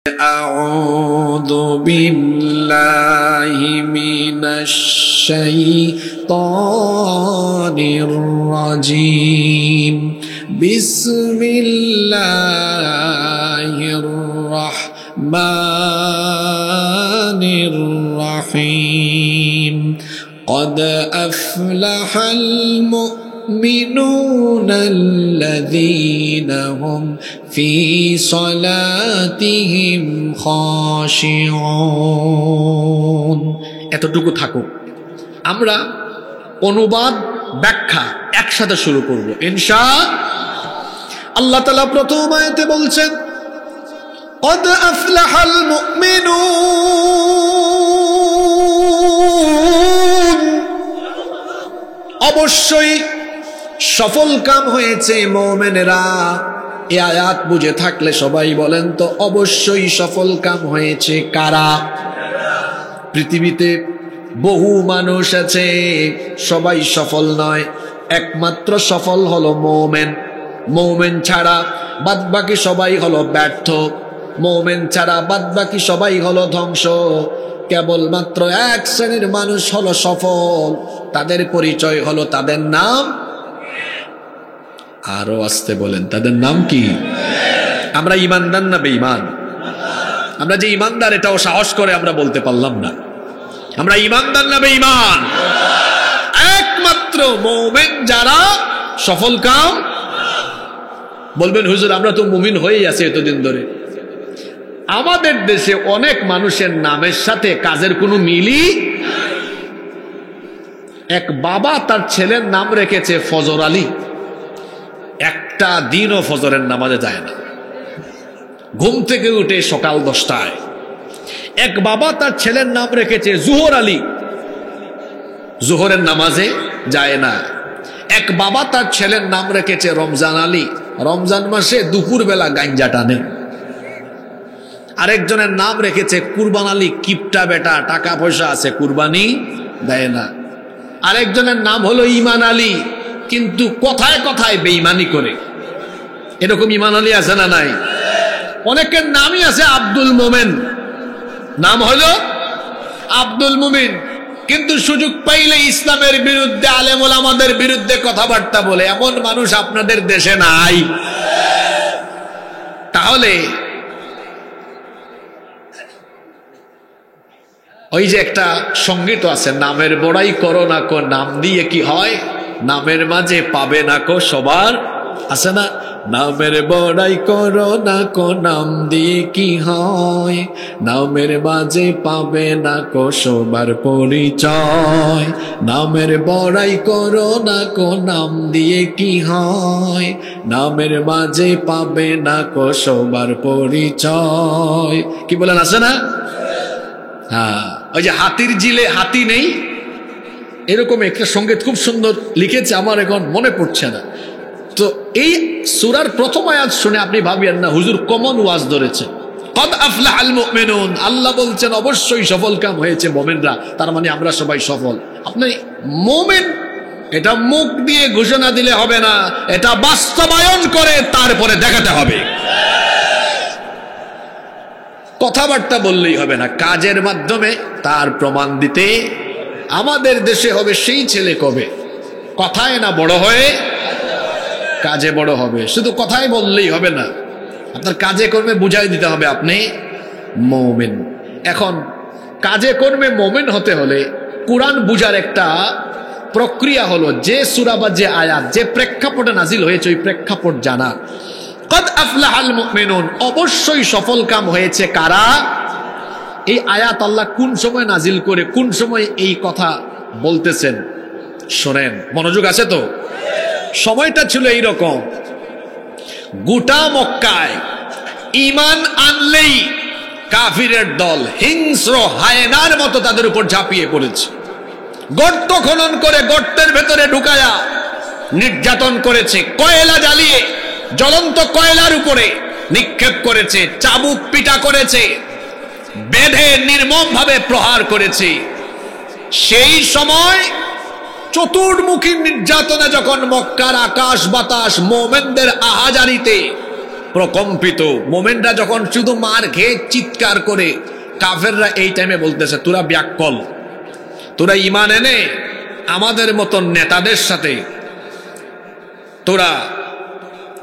أعوذ بالله من الشيطان الرجيم بسم الله الرحمن الرحيم قد أفلح المؤمنون الذين هم في صلاتهم خاشعون। এতটুকু থাকুক, আমরা অনুবাদ ব্যাখ্যা একসাথে শুরু করব ইনশাআল্লাহ। আল্লাহ তাআলা প্রথম আয়াতে বলছেন قد أفلح المؤمنون, অবশ্যই সফল কাম হয়েছে মুমিনেরা। এই আয়াত বুঝে থাকলে সবাই বলেন তো অবশ্যই সফল কাম হয়েছে কারা? পৃথিবীতে বহু মানুষ আছে, সবাই সফল নয়, একমাত্র সফল হলো মুমিন। মুমিন ছাড়া বাদবাকি সবাই হলো ব্যর্থ, মুমিন ছাড়া বাদবাকি সবাই হলো ধ্বংস। কেবলমাত্র এক শ্রেণীর মানুষ হলো সফল, তাদের পরিচয় হলো, তাদের নাম, আরো আসতে বলেন, তাদের নাম কি? আমরা ইমানদার না বেঈমান? আমরা যে ইমানদার এটাও সাহস করে আমরা বলতে পারলাম না। আমরা ইমানদার না বেঈমান? একমাত্র মুমিন যারা সফল কাম। বলবেন হুজুর আমরা তো মুমিন হয়েই আছি এতদিন ধরে। আমাদের দেশে অনেক মানুষের নামের সাথে কাজের কোনো মিলই। এক বাবা তার ছেলের নাম রেখেছে ফজর আলী, একটা দিনও ফজরের নামাজে যায় না, ঘুম থেকে উঠে সকাল 10টায়। এক বাবা তার ছেলের নাম রেখেছে জোহর আলী, জোহরের নামাজে যায় না। এক বাবা তার ছেলের নাম রেখেছে রমজান আলী, রমজান মাসে দুপুর বেলা গাঞ্জা টানে। আরেকজনের নাম রেখেছে কুরবান আলী, কিপটা বেটা, টাকা পয়সা আছে, কুরবানি দেয় না। আরেকজনের নাম হলো ইমান আলী, কিন্তু কথায় কথায় বেঈমানি করে। এরকম ইমান আলী আছে না নাই? অনেকের নামই আছে আব্দুল মোমেন, নাম হলো আব্দুল মুমিন, কিন্তু সুযোগ পাইলে ইসলামের বিরুদ্ধে, আলেম ওলামাদের বিরুদ্ধে কথাবার্তা বলে। এমন মানুষ আপনাদের দেশে নাই? তাহলে ওই যে একটা সঙ্গীত আছে, নামের বড়াই করো না কো নাম দিয়ে কি হয়, নামের মাঝে পাবে না কো সবার, আছে না? নামের বড়াই করো না কো নাম দিয়ে কি হয়, নামের মাঝে পাবে না কো সবার পরিচয়। নামের বড়াই করো না কো নাম দিয়ে কি হয়, নামের মাঝে পাবে না কো সবার পরিচয়। কি বলেন, আছে না? হ্যাঁ, ওই যে হাতির জিলে হাতি নেই, এরকম একটা সঙ্গীত খুব সুন্দর লিখেছে, আমার এখন মনে পড়ছে না। তো এই সূরার প্রথম আয়াত শুনে আপনি ভাবিয়েন না হুজুর কমন ওয়াজ ধরেছে। কদ আফলাহাল মুমিনুন, আল্লাহ বলছেন অবশ্যই সফল কাম হয়েছে মুমিনরা, তার মানে আমরা সবাই সফল। আপনি মুমিন এটা মুখ দিয়ে ঘোষণা দিলে হবে না, এটা বাস্তবায়ন করে তারপরে দেখাতে হবে। কথাবার্তা বললেই হবে না, কাজের মাধ্যমে তার প্রমাণ দিতে। আমাদের দেশে হবে সেই ছেলে কবে কথায় না বড় হয়ে কাজে বড় হবে। শুধু কথায় বললেই হবে না, আপনার কাজে কর্মে বুঝাই দিতে হবে আপনি মুমিন। এখন কাজে কর্মে মুমিন হতে হলে কুরআন বুঝার একটা প্রক্রিয়া হলো, যে সূরা বা যে আয়াত যে প্রেক্ষাপটে নাজিল হয়েছে ওই প্রেক্ষাপট জানা। কদ আফলাহাল মুমিনুন, অবশ্যই সফল কাম হয়েছে কারা? এই আয়াত আল্লাহ কোন সময় নাজিল করে কোন সময় এই কথা বলতেছেন শোনেন, মনোযোগ আছে তো? সময়টা ছিল এইরকম, গোটা মক্কায় ঈমান আনলেই কাফিরের দল হিংস্র হায়নার মতো তাদের উপর ঝাঁপিয়ে পড়েছে। গর্ত খনন করে গর্তের ভেতরে ঢুকায়া নির্যাতন করেছে, কয়লা জ্বালিয়ে জ্বলন্ত কয়লার উপরে নিক্ষেপ করেছে, চাবুক পিটা করেছে, বেঁধে নির্মমভাবে প্রহার করেছে। সেই সময় চতুর্মুখী নির্যাতনে যখন মক্কার আকাশ বাতাস মুমিনদের আহাজারিতে প্রকম্পিত। মোমেনরা যখন শুধু মার খেয়ে চিৎকার করে, কাফেররা এই টাইমে বলতেছে তোরা ব্যাককল, তোরা ঈমান এনে আমাদের মতন নেতাদের সাথে তোরা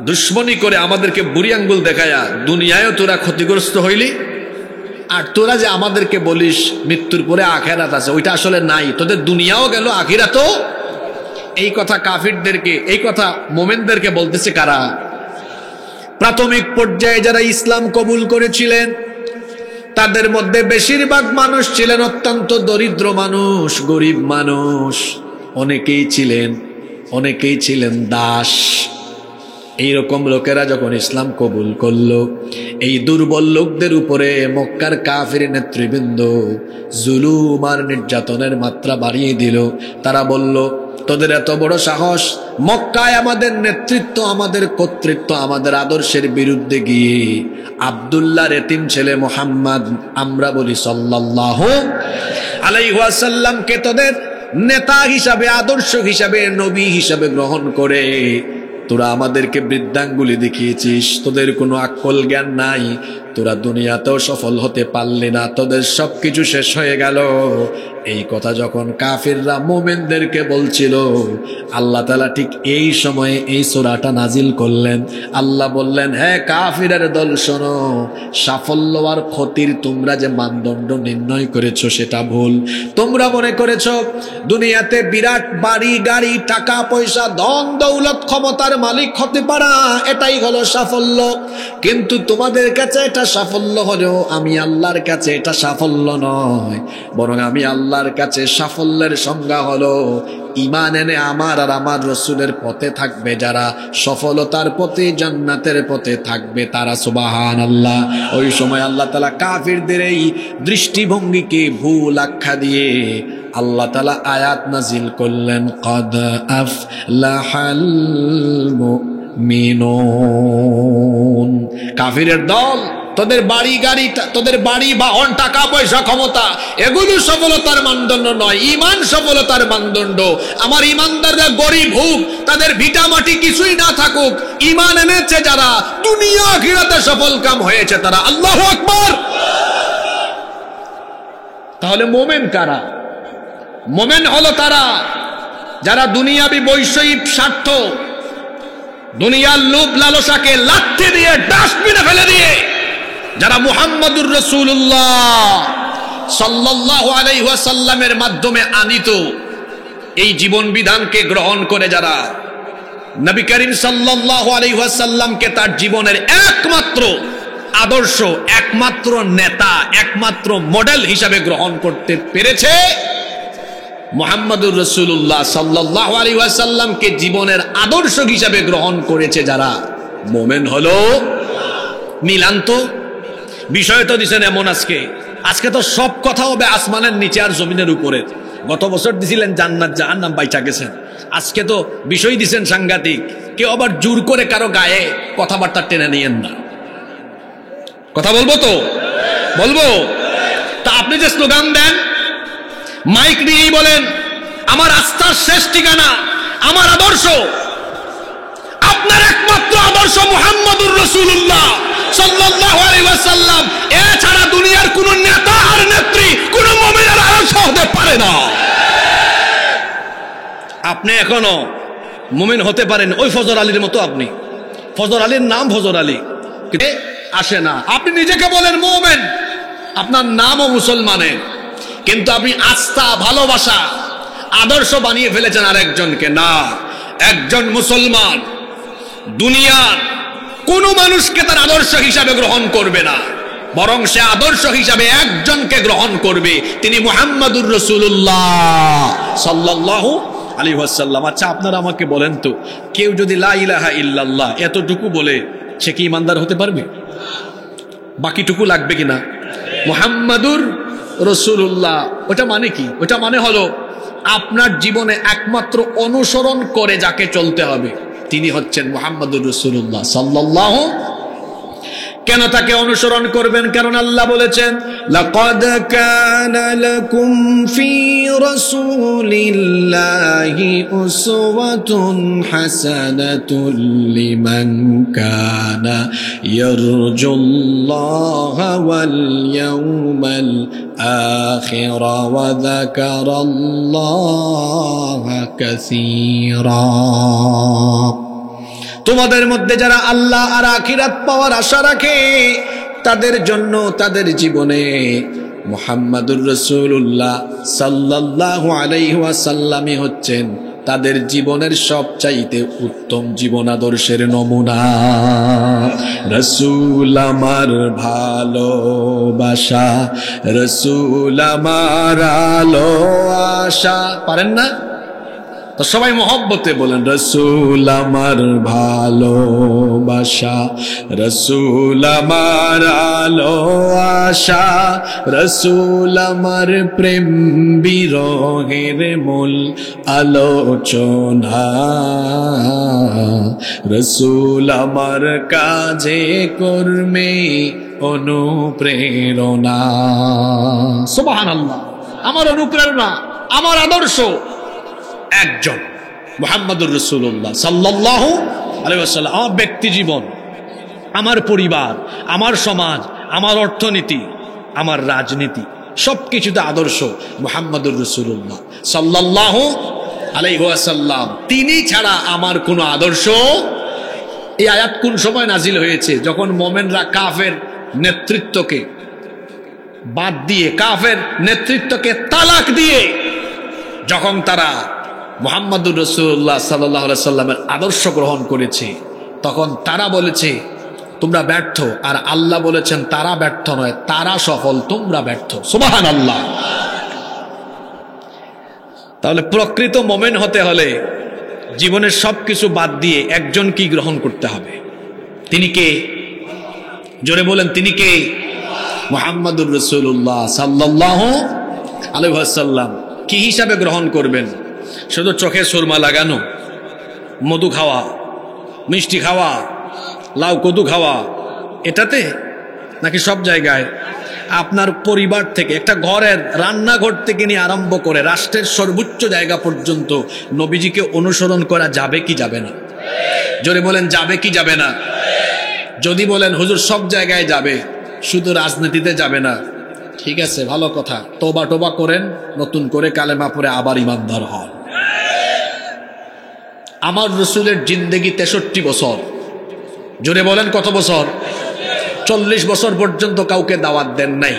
দুশ্মনী করে আমাদেরকে বুড়ি আঙ্গুল দেখায়া দুনিয়ায়ও তোরা ক্ষতিগ্রস্ত হইলি, আর তোরা যে আমাদেরকে বলিস মৃত্যুর পরে আখিরাত আছে, ওইটা আসলে নাই, তোদের দুনিয়াও গেল আখিরাতও। এই কথা কাফিরদেরকে, এই কথা মোমেনদেরকে বলতেছে কারা? প্রাথমিক পর্যায়ে যারা ইসলাম কবুল করেছিলেন তাদের মধ্যে বেশিরভাগ মানুষ ছিলেন অত্যন্ত দরিদ্র মানুষ, গরিব মানুষ, অনেকেই ছিলেন দাস। এইরকম লোকেরা যখন ইসলাম কবুল করলো, এই দুর্বল লোকদের উপরে মক্কার কাফির নেতৃবৃন্দ জুলুম আর নির্যাতনের মাত্রা বাড়িয়ে দিল। তারা বলল, তোদের এত বড় সাহস, মক্কায় আমাদের নেতৃত্ব, আমাদের কর্তৃত্ব, আমাদের আদর্শের বিরুদ্ধে গিয়ে আব্দুল্লাহর এতিম ছেলে মুহাম্মদ, আমরা বলি সাল্লাল্লাহু আলাইহি ওয়াসাল্লামকে তোদের নেতা হিসাবে, আদর্শ হিসাবে, নবী হিসাবে গ্রহণ করে তোরা আমাদেরকে বৃদ্ধাঙ্গুলি দেখিয়েছিস, তোদের কোনো আকল জ্ঞান নাই, তোরা দুনিয়াতেও সফল হতে পারলি না, তোদের সবকিছু শেষ হয়ে গেল। এই কথা যখন কাফিররা মোমেনদেরকে বলছিল, আল্লাহ তাআলা ঠিক এই সময়ে এই সূরাটা নাজিল করলেন। আল্লাহ বললেন, হ্যাঁ কাফিরের দল শোনো, সাফল্য আর ক্ষতির তোমরা যে মানদণ্ড নির্ণয় করেছো সেটা ভুল। তোমরা মনে করেছো দুনিয়াতে বিরাট বাড়ি গাড়ি, টাকা পয়সা, ধন দৌলত, ক্ষমতার মালিক হতে পারা, এটাই হলো সাফল্য। কিন্তু তোমাদের কাছে এটা সাফল্য হলেও আমি আল্লাহর কাছে এটা সাফল্য নয়, বরং আমি আল্লাহর কাছে সাফল্যের সংজ্ঞা হলো ঈমান এনে আমার আর আমার রাসূলের পথে থাকবে যারা, সফলতার পথে, জান্নাতের পথে থাকবে তারা। সুবহানাল্লাহ। ওই সময় আল্লাহ তাআলা কাফিরদের এই দৃষ্টিভঙ্গিকে ভুল আখ্যা দিয়ে আল্লাহ তাআলা আয়াত নাজিল করলেন, কদ আফলাহাল মুমিনুন। কাফিরের দল, তোদের বাড়ি গাড়ি, তোদের বাড়ি বাহন, টাকা পয়সা, ক্ষমতা, এগুলো সফলতার মানদণ্ড নয়, ঈমান সফলতার মানদণ্ড। আমার ঈমানদাররা গরিব হোক, তাদের ভিটা মাটি কিছুই না থাকুক, ঈমান এনেছে যারা, দুনিয়া আখিরাতে সফল কাম হয়েছে তারা। আল্লাহু আকবার। তাহলে মোমেন কারা? মোমেন হলো তারা যারা দুনিয়াবি বৈষয়িক স্বার্থ, দুনিয়ার লোভ লালসাকে লাথি দিয়ে ডাস্টবিনে ফেলে দিয়ে যারা মুহাম্মাদুর রাসূলুল্লাহ সাল্লাল্লাহু আলাইহি ওয়াসাল্লামের মাধ্যমে আনিত এই জীবন বিধানকে গ্রহণ করে, যারা নবী করিম সাল্লাল্লাহু আলাইহি ওয়াসাল্লামকে তার জীবনের একমাত্র আদর্শ, একমাত্র নেতা, একমাত্র মডেল হিসাবে গ্রহণ করতে পেরেছে, মুহাম্মাদুর রাসূলুল্লাহ সাল্লাল্লাহু আলাইহি ওয়াসাল্লামকে জীবনের আদর্শ হিসাবে গ্রহণ করেছে যারা, মোমেন হলো। মিলান্ত বিষয় তো দিছেন এমন, আজকে তো সব কথা হবে আসমানের নিচে আর জমিনের উপরে। গত বছর দিছিলেন জান্নাত জাহান্নাম, বাইচা গেছেন। আজকে তো বিষয় দিছেন সাংঘাতিক। কেউ আবার জোর করে কারো গায়ে কথাবার্তা টেনে নিয়েন না। কথা বলবো তো বলবো। তা আপনি যে স্লোগান দেন, মাইক নিয়েই বলেন আমার আস্থার শেষ ঠিকানা আমার আদর্শ, আপনার একমাত্র আদর্শ মুহাম্মাদুর রাসূলুল্লাহ সাল্লাল্লাহু আলাইহি ওয়াসাল্লাম, এছাড়া দুনিয়ার কোন নেতা আর নেত্রী কোন মুমিনের আদর্শ হতে পারে না। আপনি এখনো মুমিন হতে পারেন ওই ফজর আলীর মতো। আপনি ফজর আলীর নাম ফজর আলী আসে না, আপনি নিজেকে বলেন মুমিন, আপনার নামও মুসলমানের, কিন্তু আপনি আস্থা, ভালোবাসা, আদর্শ বানিয়ে ফেলেছেন আরেকজনকে। না, একজন মুসলমান দুনিয়ার কোন মানুষকে তার আদর্শ হিসাবে গ্রহণ করবে না, বরং সে আদর্শ হিসাবে একজনকে গ্রহণ করবে, তিনি মুহাম্মাদুর রাসূলুল্লাহ সাল্লাল্লাহু আলাইহি ওয়াসাল্লাম। আচ্ছা আপনারা আমাকে বলেন তো, কেউ যদি লা ইলাহা ইল্লাল্লাহ এতটুকু বলে, সে কি ইমানদার হতে পারবে? বাকিটুকু লাগবে কিনা? মুহাম্মাদুর রাসূলুল্লাহ, ওটা মানে কি? ওটা মানে হলো আপনার জীবনে একমাত্র অনুসরণ করে যাকে চলতে হবে তিনি হচ্ছেন মুহাম্মাদুর রাসূলুল্লাহ সাল্লাল্লাহু। কেন তাকে অনুসরণ করবেন? কারণ আল্লাহ বলেছেন, লাকাদ কানা লাকুম ফি রাসূলিল্লাহি উসওয়াতুন হাসানাতুন লিমান কানা ইয়ারজুল্লাহা ওয়াল ইয়াউমাল আখির ওয়া যাকারাল্লাহা কাসীরা। তোমাদের মধ্যে যারা আল্লাহ আর আখিরাত পাওয়ার আশা রাখে তাদের জন্য তাদের জীবনে মুহাম্মাদুর রাসূলুল্লাহ সাল্লাল্লাহু আলাইহি ওয়াসাল্লামই হচ্ছেন তাদের জীবনের সবচাইতে উত্তম জীবন আদর্শের নমুনা। রাসূল আমার ভালোবাসা, রাসূল আমার আলো আশা। পারেন না তো সবাই মহব্বতে বলেন, রাসূল আমার ভালোবাসা, রাসূল আমার আলো আশা, রাসূল আমার প্রেম বিরহের মূল আলোচনা, রাসূল আমার কাজে কর্মে অনুপ্রেরণা। সুবহানাল্লাহ। আমার অনুপ্রেরণা, আমার আদর্শ একজন মুহাম্মাদুর রাসূলুল্লাহ সাল্লাল্লাহু আলাইহি ওয়াসাল্লাম। আমার ব্যক্তি জীবন, আমার পরিবার, আমার সমাজ, আমার অর্থনীতি, আমার রাজনীতি, সবকিছুতে আদর্শ মুহাম্মাদুর রাসূলুল্লাহ সাল্লাল্লাহু আলাইহি ওয়াসাল্লাম। তিনি ছাড়া আমার কোনো আদর্শ। এই আয়াত কোন সময় নাজিল হয়েছে? যখন মুমিনরা কাফের নেতৃত্বকে বাদ দিয়ে, কাফের নেতৃত্বকে তালাক দিয়ে যখন তারা মুহাম্মাদুর রাসূলুল্লাহ সাল্লাল্লাহু আলাইহি সাল্লামের আদর্শ গ্রহণ করেছে, তখন তারা বলেছে তোমরা ব্যর্থ, আর আল্লাহ বলেছেন তারা ব্যর্থ নয়, তারা সফল, তোমরা ব্যর্থ। সুবহানাল্লাহ। তাহলে প্রকৃত মুমিন হতে হলে জীবনের সবকিছু বাদ দিয়ে একজন কি গ্রহণ করতে হবে? তিনি কে? জোরে বলেন, তিনি কে? মুহাম্মাদুর রাসূলুল্লাহ সাল্লাল্লাহু আলাইহি ওয়াসাল্লাম। কি হিসাবে গ্রহণ করবেন? শুধু চোখে সুরমা লাগানো, মধু খাওয়া, মিষ্টি খাওয়া, লাউ কদু খাওয়া, এটাতে? নাকি সব জায়গায়? আপনার পরিবার থেকে, একটা ঘরের রান্নাঘর থেকে নিয়ে আরম্ভ করে রাষ্ট্রের সর্বোচ্চ জায়গা পর্যন্ত নবীজিকে অনুসরণ করা যাবে কি যাবে না? জোরে বলেন, যাবে কি যাবে না? যদি বলেন হুজুর সব জায়গায় যাবে, শুধু রাজনীতিতে যাবে না, ঠিক আছে, ভালো কথা, তওবা টোবা করেন, নতুন করে কালেমা পড়ে আবার ইমানদার হন। আমার রাসূলের জিন্দেগি 63 বছর। জোরে বলেন, কত বছর? 40 বছর পর্যন্ত কাউকে দাওয়াত দেন নাই।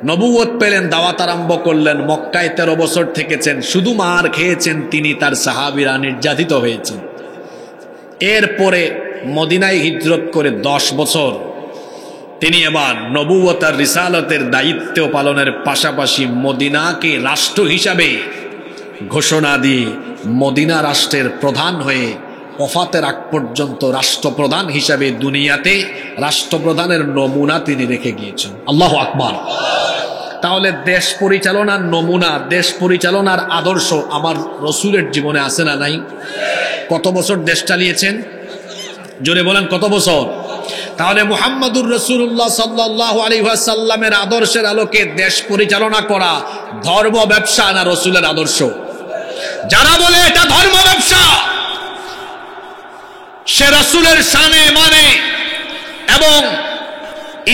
নবুয়ত পেলেন, দাওয়াত আরম্ভ করলেন। মক্কায় 13 বছর থেকেছেন, শুধু মার খেয়েছেন তিনি, তার সাহাবীরা নির্যাতিত হয়েছেন। এরপরে মদিনায় হিজরত করে 10 বছর তিনি এবার নবুয়ত আর রিসালতের দায়িত্ব পালনের পাশাপাশি মদিনাকে রাষ্ট্র হিসাবে ঘোষণা দিয়ে মদিনা রাষ্ট্রের প্রধান হয়ে ওফাতের আগ পর্যন্ত রাষ্ট্রপ্রধান হিসাবে দুনিয়াতে রাষ্ট্রপ্রধানের নমুনা তিনি রেখে গিয়েছেন। আল্লাহু আকবার। তাহলে দেশ পরিচালনার নমুনা, দেশ পরিচালনার আদর্শ আমার রাসূলের জীবনে আছে না নাই? কত বছর দেশ চালিয়েছেন? জোরে বলেন, কত বছর? তাহলে মুহাম্মাদুর রাসূলুল্লাহ সাল্লাল্লাহু আলাইহি ওয়াসাল্লামের আদর্শের আলোকে দেশ পরিচালনা করা ধর্ম ব্যবসা না রাসূলের আদর্শ? যারা বলে এটা ধর্ম ব্যবসা, সে রাসূলের শানে মানে এবং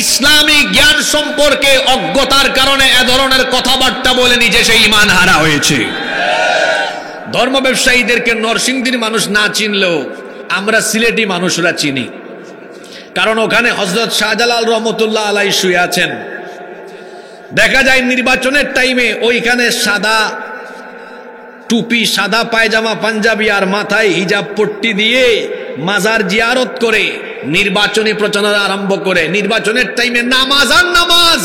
ইসলামী জ্ঞান সম্পর্কে অজ্ঞতার কারণে এ ধরনের কথাবার্তা বলে নিজে সে ঈমান হারা হয়েছে। ধর্ম ব্যবসায়ীদেরকে নরসিংদীর মানুষ না চিনলেও আমরা সিলেটি মানুষরা চিনি, কারণ ওখানে হযরত শাহজালাল রহমতুল্লাহ আলাইহি শুয়ে আছেন। দেখা যায় নির্বাচনের টাইমে ওইখানে সাদা টুপি, সাদা পায়জামা, পাঞ্জাবি আর মাথায় হিজাব পট্টি দিয়ে মাজার জিয়ারত করে নির্বাচনী প্রচারণা আরম্ভ করে। নির্বাচনের টাইমে নামাজ আর নামাজ,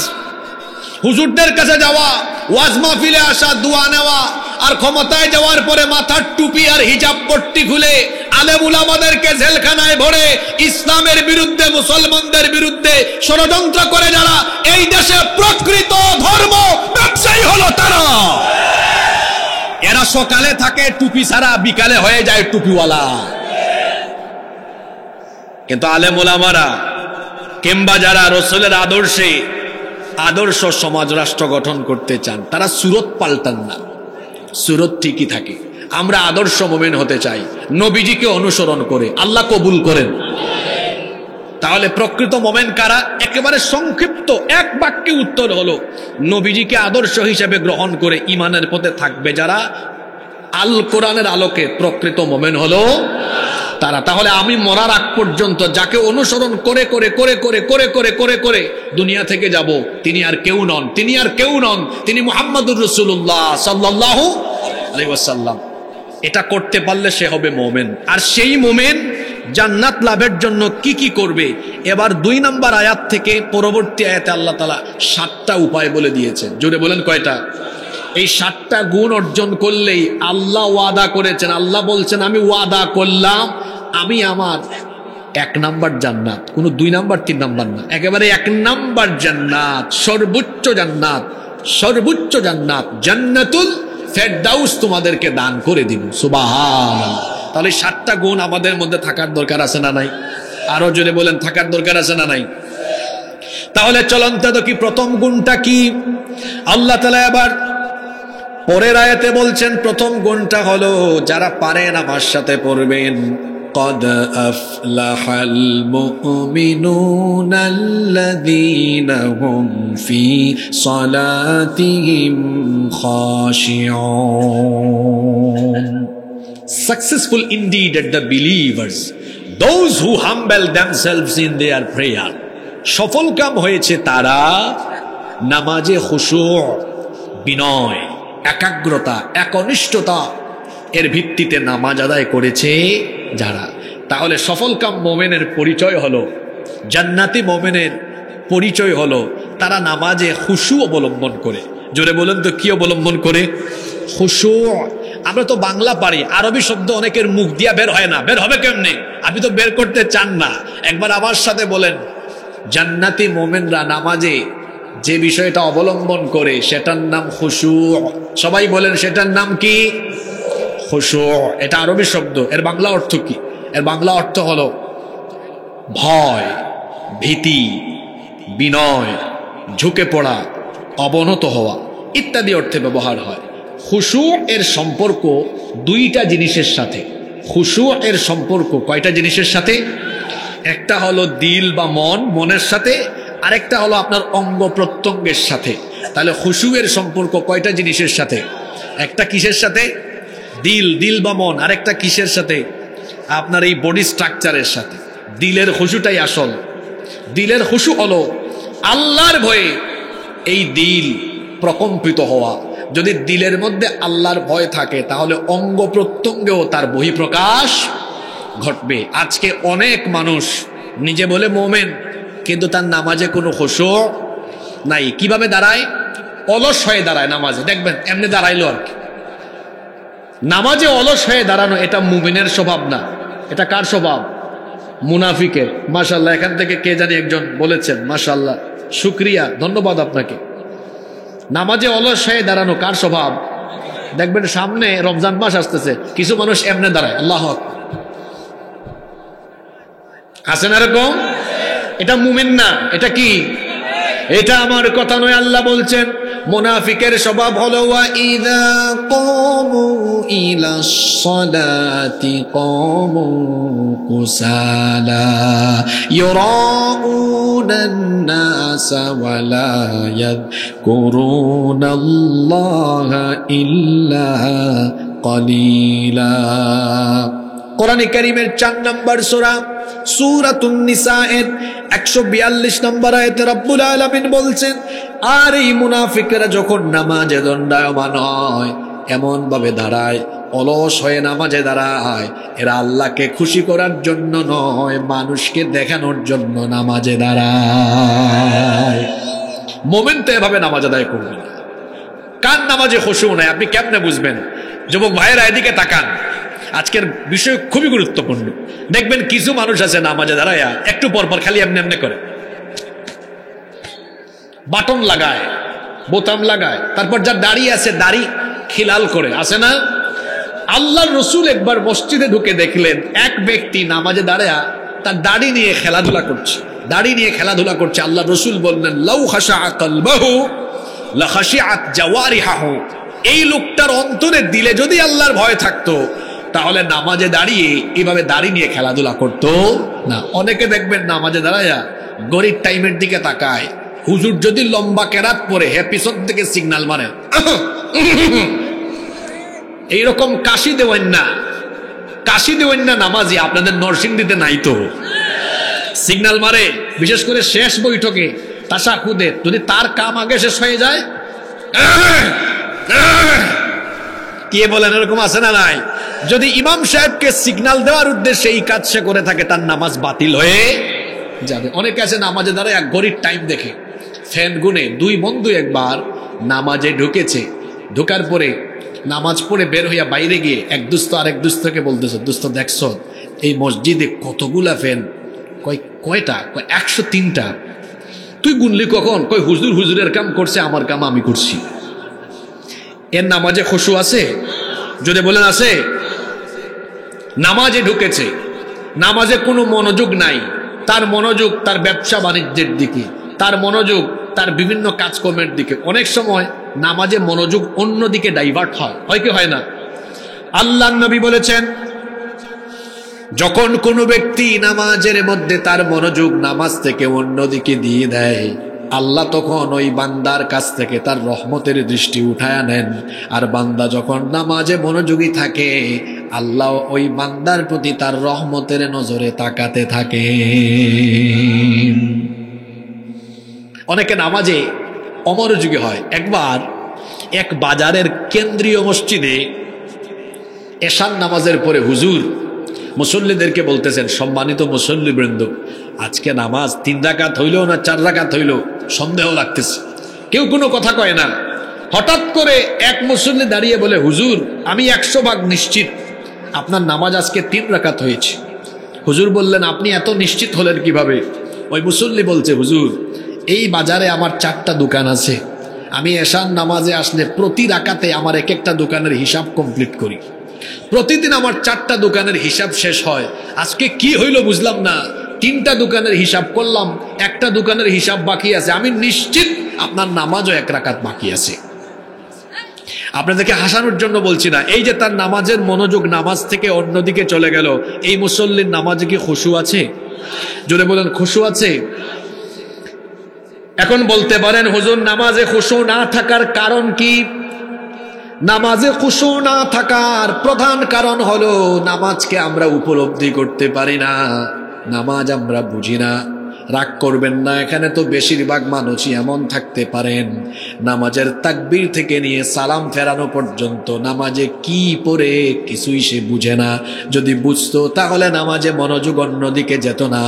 হুজুরদের কাছে যাওয়া, ওয়াজ মাহফিলে আসা, দোয়া নেওয়া, আর ক্ষমতায় যাওয়ার পরে মাথার টুপি আর হিজাব পট্টি খুলে আলেম উলামাদেরকে জেলখানায় ভরে ইসলামের বিরুদ্ধে, মুসলমানদের বিরুদ্ধে ষড়যন্ত্র করে যারা এই দেশে প্রকৃত ধর্ম ব্যবসায়ী হলো তারা। এরা সকালে থাকে টুপি ছাড়া, বিকালে হয়ে যায় টুপিওয়ালা। কিন্তু আলেম উলামারা কিংবা যারা রাসূলের আদর্শ সমাজ রাষ্ট্র গঠন করতে চান, তারা সুরত পাল্টান না, সুরত ঠিকই থাকে। আমরা আদর্শ মুমিন হতে চাই, নবীজিকে অনুসরণ করে, আল্লাহ কবুল করেন। তাহলে প্রকৃত মুমিন কারা? একেবারে সংক্ষিপ্ত এক বাক্যে উত্তর হলো, নবীজিকে আদর্শ হিসেবে গ্রহণ করে ঈমানের পথে থাকবে যারা, আল কোরআনের আলোকে প্রকৃত মুমিন হলো তারা। তাহলে আমি মরার আগ পর্যন্ত যাকে অনুসরণ করে করে করে করে করে করে করে করে দুনিয়া থেকে যাব, তিনি আর কেউ নন, তিনি মুহাম্মাদুর রাসূলুল্লাহ সাল্লাল্লাহু আলাইহি ওয়াসাল্লাম। এটা করতে পারলে সে হবে মুমিন। আর সেই মুমিন জান্নাত লাভের জন্য কি কি করবে, এবার 2 নম্বর আয়াত থেকে পরবর্তী আয়াতে আল্লাহ তাআলা 7টা উপায় বলে দিয়েছেন। জোরে বলেন কয়টা? এই 7টা গুণ অর্জন করলেই আল্লাহ ওয়াদা করেছেন, আল্লাহ বলছেন আমি ওয়াদা করলাম আমি আমার 1 নাম্বার জান্নাত, কোনো 2 নাম্বার 3 নাম্বার না, একেবারে 1 নাম্বার জান্নাত, সর্বোচ্চ জান্নাত জান্নাতুল ফেরদাউস তোমাদেরকে দান করে দিব। সুবহানাল্লাহ। তাহলে 7টা গুণ আমাদের মধ্যে থাকার দরকার আছে না নাই? আরো জোরে বলেন, থাকার দরকার আছে না নাই? তাহলে চলন্ত দেখি প্রথম গুণটা কি। আল্লাহ তাআলা আবার পরের আয়াতে বলছেন প্রথম গুণটা হলো যারা পারেন আমার সাথে পড়বেন, قد أفلح المؤمنون الذين هم في صلاتهم خاشعون. Successful indeed are the believers, those who humble themselves in their prayer. সফল কাম হয়েছে তারা নামাজে খুশু', বিনয়, একাগ্রতা, একনিষ্ঠতা এর ভিত্তিতে নামাজ আদায় করেছে যারা। তাহলে সফলকাম মুমিনের পরিচয় হলো, জান্নাতি মুমিনের পরিচয় হলো তারা নামাজে খুশু অবলম্বন করে। জোরে বলেন তো কি অবলম্বন করে? খুশু। আমরা তো বাংলা পারি, আরবি শব্দ অনেকের মুখ দিয়া বের হয় না, বের হবে কেমনে? আপনি তো বের করতে চান না। একবার আমার সাথে বলেন, জান্নাতি মুমিনরা নামাজে যে বিষয়টা অবলম্বন করে সেটার নাম খুশু। সবাই বলেন সেটার নাম কি? খুশু। এটা আরবি শব্দ, এর বাংলা অর্থ কি? এর বাংলা অর্থ হলো ভয়, ভীতি, বিনয়, ঝুঁকে পড়া, অবনত হওয়া ইত্যাদি অর্থে ব্যবহার হয়। খুশু এর সম্পর্ক 2টা জিনিসের সাথে। খুশু এর সম্পর্ক কয়টা জিনিসের সাথে? একটা হলো দিল বা মনের সাথে, আরেকটা হলো আপনার অঙ্গ প্রত্যঙ্গের সাথে। তাহলে খুশু এর সম্পর্ক কয়টা জিনিসের সাথে? একটা কিসের সাথে? দিল বা মন। আরেকটা কিসের সাথে? আপনার এই বডি স্ট্রাকচারের সাথে। দিলের খুশুটাই আসল। দিলের খুশু হলো আল্লাহর ভয়ে এই দিল প্রকম্পিত হওয়া। যদি দিলের মধ্যে আল্লাহর ভয় থাকে তাহলে অঙ্গ প্রত্যঙ্গেও তার বহিঃপ্রকাশ ঘটবে। আজকে অনেক মানুষ নিজে বলে মুমিন, কিন্তু তার নামাজে কোনো খুশু নাই। কিভাবে দাঁড়ায়? অলস হয়ে দাঁড়ায় নামাজে। দেখবেন এমনি দাঁড়াইলো আর কি। নামাজে অলস হয়ে দাঁড়ানো এটা মুমিনের স্বভাব না। এটা কার স্বভাব? মুনাফিকের। মাশাআল্লাহ, এখান থেকে কে জানি একজন বলেছেন, মাশাআল্লাহ, শুকরিয়া, ধন্যবাদ আপনাকে। নামাজে অলস হয়ে দাঁড়ানো কার স্বভাব? দেখবেন সামনে রমজান মাস আসতেছে, কিছু মানুষ এমনে দাঁড়ায়, আল্লাহ আছে না এরকম? এটা মুমিন না। এটা কি? এটা আমার কথা নয়, আল্লাহ বলছেন মুনাফিকের স্বভাব হলো ওয়া ইযা ক্বামু ইলাস সালাতি ক্বামু কুসালা ইউরাউনান নাসা ওয়া লা ইয়াযকুরুনাল্লাহা ইল্লা কলিলা। কোরআনে কারীমের 4 নম্বর সূরা সূরাতুন নিসা এর 142 নম্বর আয়াতে রব্বুল আলামিন বলছেন, আর এই মুনাফিকরা যখন নামাজে দণ্ডায়মান হয় এমন ভাবে দাঁড়ায়, অলস হয়ে নামাজে দাঁড়ায়, এরা আল্লাহকে খুশি করার জন্য নয়, মানুষকে দেখানোর জন্য নামাজে দাঁড়ায়। মুমিন তো এভাবে নামাজ আদায় করবে না। কার নামাজে খুশু নাই আপনি কেমনে বুঝবেন? যুবক ভাইয়েরা এদিকে তাকান, আজকের বিষয় খুবই গুরুত্বপূর্ণ। দেখবেন কিছু মানুষ আছে নামাজে দাঁড়ায়া একটু পরপর খালি এমনি এমনি করে, বাটন লাগায়, বোতাম লাগায়, তারপর যা দাঁড়িয়ে আছে দাড়ি খিলাল করে, আছে না? আল্লাহর রসুল একবার মসজিদে ঢুকে দেখলেন এক ব্যক্তি নামাজে দাঁড়ায়া তার দাড়ি নিয়ে খেলাধুলা করছে। দাড়ি নিয়ে খেলাধুলা করছে। আল্লাহ রসুল বললেন লাউ খাশাআ কলবাহু লা খাশিআত জাওয়ারিহাহু, এই লোকটার অন্তরে দিলে যদি আল্লাহর ভয় থাকতো তাহলে নামাজে দাঁড়িয়ে এভাবে দাড়ি নিয়ে খেলাধুলা করতো না। অনেকে দেখবেন নামাজে দাঁড়ায়া গরিব টাইমের দিকে তাকায়, হুজুর যদি লম্বা কেরাত পরে হে পিছন থেকে সিগন্যাল মারে, এইরকম কাশি দেওয়েন না, কাশি দেওয়েন না নামাজি। আপনাদের নরসিংদীতে নাই তো সিগন্যাল মারে, বিশেষ করে শেষ বৈঠকে তাশাহুদে যদি তার কাম আগে শেষ হয়ে যায়, কে বলেন এরকম আছে না নাই? যদি ইমাম সাহেবকে সিগন্যাল দেওয়ার উদ্দেশ্যে এই কাজ সে করে থাকে তার নামাজ বাতিল হয়ে যাবে। অনেকে আছে নামাজে দাঁড়ায় এক গরিব টাইম দেখে ফ্যান গুনে। দুই বন্ধু একবার নামাজে ঢুকেছে, ঢোকার পরে নামাজ পড়ে বের হইয়া বাইরে গিয়ে এক দুস্থ আরেক দুস্থকে বলতেছে, দুস্থ দেখছ এই মসজিদে কতগুলা ফ্যান? কয়টা? 103টা। তুই গুনলি কখন? কয় হুজুর হুজুরের কাম করছে, আমার কাম আমি করছি। এর নামাজে খুশু আছে? যদি বলেন আছে। নামাজে ঢুকেছে, নামাজে কোনো মনোযোগ নাই, তার মনোযোগ তার ব্যবসা বাণিজ্যের দিকে, তার মনোযোগ তার বিভিন্ন কাজকর্মের দিকে। অনেক সময় নামাজে মনোযোগ অন্যদিকে ডাইভার্ট হয় কি হয় না? আল্লাহর নবী বলেছেন যখন কোনো ব্যক্তি নামাজের মধ্যে তার মনোযোগ নামাজ থেকে অন্যদিকে দিয়ে দেয়, আল্লাহ তখন ওই বান্দার কাছ থেকে তার রহমতের দৃষ্টি উঠায় নেন। আর বান্দা যখন নামাজে মনোযোগী থাকে, আল্লাহ ওই বান্দার প্রতি তার রহমতের নজরে তাকাতে থাকে। অনেকে নামাজে অমনোযোগী হয়। একবার এক বাজারের কেন্দ্রীয় মসজিদে এশার নামাজের পরে হুজুর মুসল্লিদেরকে বলতেছেন, সম্মানিত মুসল্লিবৃন্দ, আজকে নামাজ 3 রাকাত হইল না 4 রাকাত হইল সন্দেহ লাগতেছে। কেউ কোনো কথা কয় না। হঠাৎ করে এক মুসল্লি দাঁড়িয়ে বলে, হুজুর আমি 100% নিশ্চিত আপনার নামাজ আজকে 3 রাকাত হয়েছে। হুজুর বললেন, আপনি এত নিশ্চিত হলেন কিভাবে? ওই মুসল্লি বলছে, হুজুর এই বাজারে আমার 4টা দোকান আছে, আমি এশার নামাজে আসলে প্রতি রাকাতে আমার এক একটা দোকানের হিসাব কমপ্লিট করি, প্রতিদিন আমার 4টা দোকানের হিসাব শেষ হয়। আজকে কি হইল বুঝলাম না, 3টা দোকানের হিসাব করলাম, একটা দোকানের হিসাব বাকি আছে, আমি নিশ্চিত আপনার নামাজও 1 রাকাত বাকি আছে। আপনাদেরকে হাসানোর জন্য বলছি না। এই যে তার নামাজের মনোযোগ নামাজ থেকে অন্যদিকে চলে গেল, এই মুসল্লির নামাজে কি খুশু আছে? জোরে বলেন খুশু আছে? এখন বলতে পারেন, হুজুর নামাজে খুশু না থাকার কারণ কি? নামাজে খুশু না থাকার প্রধান কারণ হলো নামাজকে আমরা উপলব্ধি করতে পারি না, নামাজ আমরা বুঝি না। রাগ করবেন না, এখানে তো বেশিরভাগ মানুষই এমন থাকতে পারেন নামাজের তাকবীর থেকে নিয়ে সালাম ফেরানো পর্যন্ত নামাজে কি পড়ে কিছুই সে বুঝে না। যদি বুঝতো তাহলে নামাজে মনোযোগ অন্যদিকে যেত না।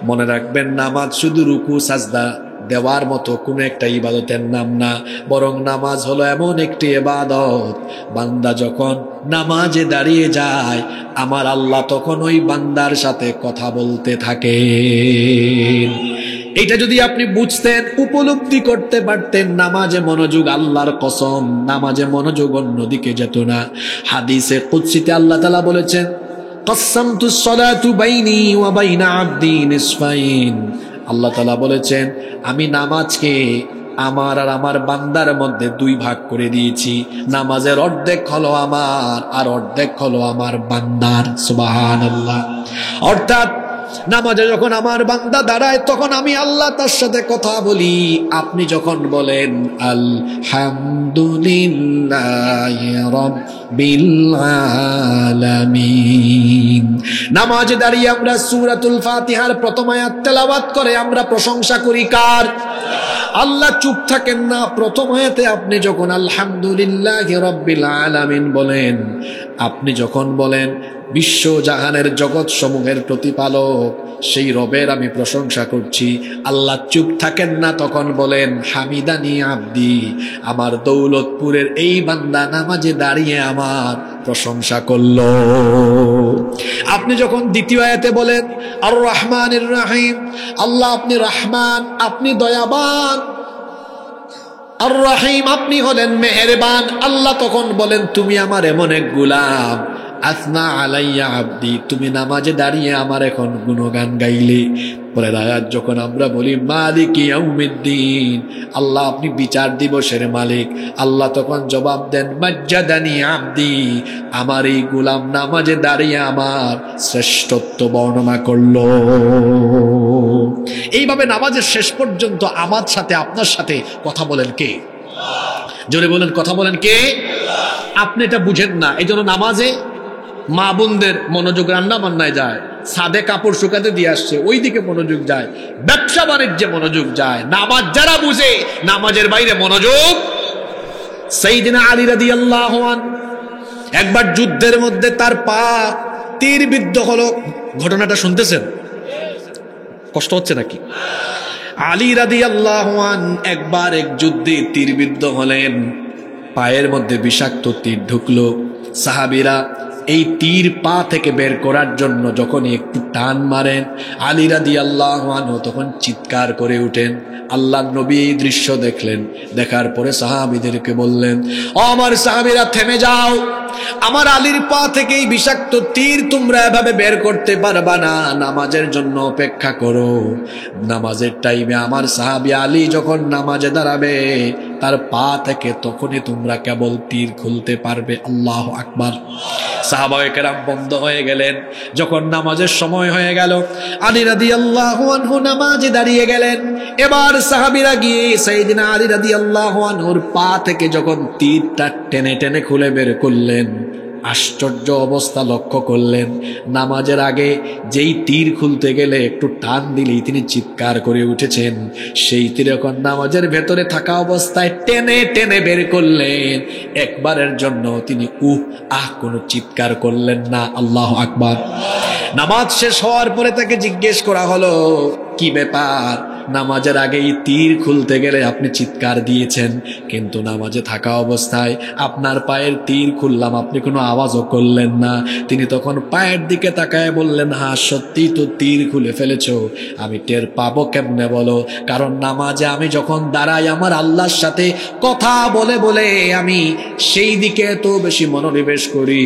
মনে রাখবেন, নামাজ শুধু রুকু সাজদা দেওয়ার মতো কোনো একটা ইবাদতের নাম না, বরং নামাজ হলো এমন একটি ইবাদত, বান্দা যখন নামাজে দাঁড়িয়ে যায় আমার আল্লাহ তখন ওই বান্দার সাথে কথা বলতে থাকে। এটা যদি আপনি বুঝতেন, উপলব্ধি করতে পারতেন, নামাজে মনোযোগ, আল্লাহর কসম নামাজে মনোযোগ অন্যদিকে যেত না। হাদিসে কুদসিতে আল্লাহ তাআলা বলেছেন, কাসসামতুস সালাতু বাইনি ওয়া বাইনা আবদি নিসফাইন। আল্লাহ তাআলা বলেছেন, আমি নামাজকে আমার আর আমার বান্দার মধ্যে 2 ভাগ করে দিয়েছি। নামাজের অর্ধেক হলো আমার আর অর্ধেক হলো আমার বান্দার। সুবহানাল্লাহ। অর্থাৎ নামাজে যখন আমার বান্দা দাঁড়ায় তখন আমি আল্লাহ তার সাথে কথা বলি। আপনি যখন বলেন আলহামদুলিল্লাহি রাব্বিল আলামিন, নামাজে দাঁড়িয়ে আমরা সূরাতুল ফাতিহার প্রথম আয়াত তেলাওয়াত করে আমরা প্রশংসা করি কার? আল্লাহ চুপ থাকেন না। প্রথম আয়াতে আপনি যখন আলহামদুলিল্লাহি রাব্বিল আলামিন বলেন, আপনি যখন বলেন বিশ্ব জাহানের জগৎ সমূহের প্রতিপালক সেই রবের আমি প্রশংসা করছি, আল্লাহ চুপ থাকেন না, তখন বলেন হামিদানি আব্দি, আমার দৌলতপুরের এই বান্দা নামাজে দাঁড়িয়ে আমার প্রশংসা করল। আপনি যখন দ্বিতীয় আয়াতে বলেন আর রহমানির রহিম, আল্লাহ আপনি রহমান, আপনি দয়াবান, আর রহিম আপনি হলেন মেহেরবান, আল্লাহ তখন বলেন তুমি আমার এমন এক গোলাম আসনা আলাইয়া আব্দি, তুমি নামাজে দাঁড়িয়ে আমার এখন গুণগান গাইলে। পরের আয়াত যখন আমরা বলি মালিক ইয়াউমিদ্দিন, আল্লাহ আপনি বিচার দিবসের মালিক, আল্লাহ তখন জবাব দেন মাজ্জাদানি আব্দি, আমার এই গোলাম নামাজে দাঁড়িয়ে আমার শ্রেষ্ঠত্ব বর্ণনা করলো। এইভাবে নামাজের শেষ পর্যন্ত আমার সাথে আপনার সাথে কথা বলেন কে? জোরে বলেন, কথা বলেন কে? আপনি এটা বুঝেন না, এই জন্য নামাজে মা বোনদের মনোযোগ রান্না বান্নায় যায়, সাদে কাপড় শুকাতে দিয়ে আসছে ওই দিকে মনোযোগ যায়, ব্যবসা বাণিজ্যে মনোযোগ যায়। নামাজ যারা বুঝে নামাজের বাইরে মনোযোগ। সাইয়েদনা আলী রাদিয়াল্লাহু আনহু একবার যুদ্ধের মধ্যে তার পা তীরবিদ্ধ হলো। ঘটনাটা শুনতেছেন? কষ্ট হচ্ছে নাকি? আলী রাদিয়াল্লাহু আনহু একবার এক যুদ্ধে তীরবিদ্ধ হলেন, পায়ের মধ্যে বিষাক্ত তীর ঢুকলো। সাহাবীরা এই তীর পা থেকে বের করার জন্য যখন একটু টান মারেন, আলী রাদিয়াল্লাহু আনহু তখন চিৎকার করে উঠেন। আল্লাহর নবী এই দৃশ্য দেখলেন, দেখার পরে সাহাবীদেরকে বললেন, ও আমার সাহাবীরা থেমে যাও, আমার আলীর পা থেকে এই বিষাক্ত তীর তোমরা এভাবে বের করতে পারবা না, নামাজের জন্য অপেক্ষা করো। নামাজের টাইমে আমার সাহাবী আলী যখন নামাজে দাঁড়াবে তার পা থেকে তখনই তোমরা কেবল তীর খুলতে পারবে। আল্লাহু আকবার। সাহাবায়ে কেরাম বন্ধ হয়ে গেলেন। যখন নামাজের সময় হয়ে গেল, আলী রাদিয়াল্লাহু আনহু নামাজে দাঁড়িয়ে গেলেন। এবার সাহাবীরা গিয়ে সাইয়েদনা আলী রাদিয়াল্লাহু আনহুর পা থেকে যখন তীরটা টেনে টেনে খুলে বের করলেন, আশ্চর্য অবস্থা লক্ষ্য করলেন। নামাজের আগে যেই তীর খুলতে গেলে একটু টান দিলেই তিনি চিৎকার করে উঠেছেন, সেই তীর এখন নামাজের ভেতরে থাকা অবস্থায় টেনে টেনে বের করলেন। একবারের জন্য তিনি কোনো চিৎকার করলেন না। আল্লাহু আকবার। নামাজ শেষ হওয়ার পরে তাকে জিজ্ঞেস করা হলো, কি ব্যাপার, নামাজের আগেই তীর খুলতে গেলে আপনি চিৎকার দিয়েছেন, কিন্তু নামাজে থাকা অবস্থায় আপনার পায়ের তীর খুললাম, আপনি কোনো আওয়াজও করলেন না। তিনি তখন পায়ের দিকে তাকায় বললেন, হ্যাঁ সত্যি তো তীর খুলে ফেলেছ, আমি টের পাবো কেমনে বলো? কারণ নামাজে আমি যখন দাঁড়াই আমার আল্লাহর সাথে কথা বলে বলে আমি সেই দিকে এত বেশি মনোনিবেশ করি,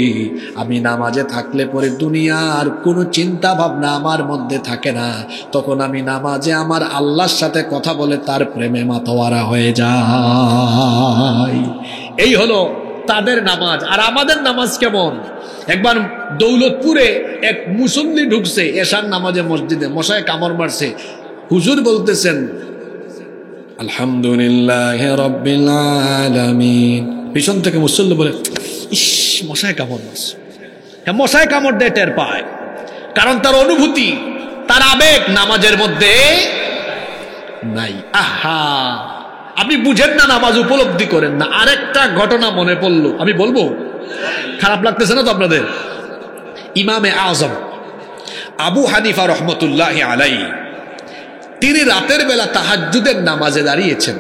আমি নামাজে থাকলে পরে দুনিয়ার কোনো চিন্তা ভাবনা আমার মধ্যে থাকে না, তখন আমি নামাজে আমার আল্লাহর সাথে কথা বলে তার প্রেমে মাতোয়ারা হয়ে যায়। এই হলো তাদের নামাজ। আর আমাদের নামাজ কেমন? একবার দৌলতপুরে এক মুসল্লি ঢুকছে এশার নামাজে মসজিদে, মশায় কামড় মারছে। হুজুর বলতেছেন আলহামদুলিল্লাহি রাব্বিল আলামিন। পিছন থেকে মুসল্লি বলে, ইস মশায় কামড় মারছে। হ্যাঁ, মশায় কামড় দিয়ে টের পায়, কারণ তার অনুভূতি, তার আবেগ নামাজের মধ্যে নাই। আহা, আপনি বুঝেন না, নামাজ উপলব্ধি করেন না। আরেকটা ঘটনা মনে পড়লো, আমি বলবো, খারাপ লাগতেছে না তো আপনাদের? ইমামে আজম আবু হানিফা রহমতুল্লাহি আলাইহি, তিনি রাতের বেলা তাহাজ্জুদের নামাজে দাঁড়িয়েছেন।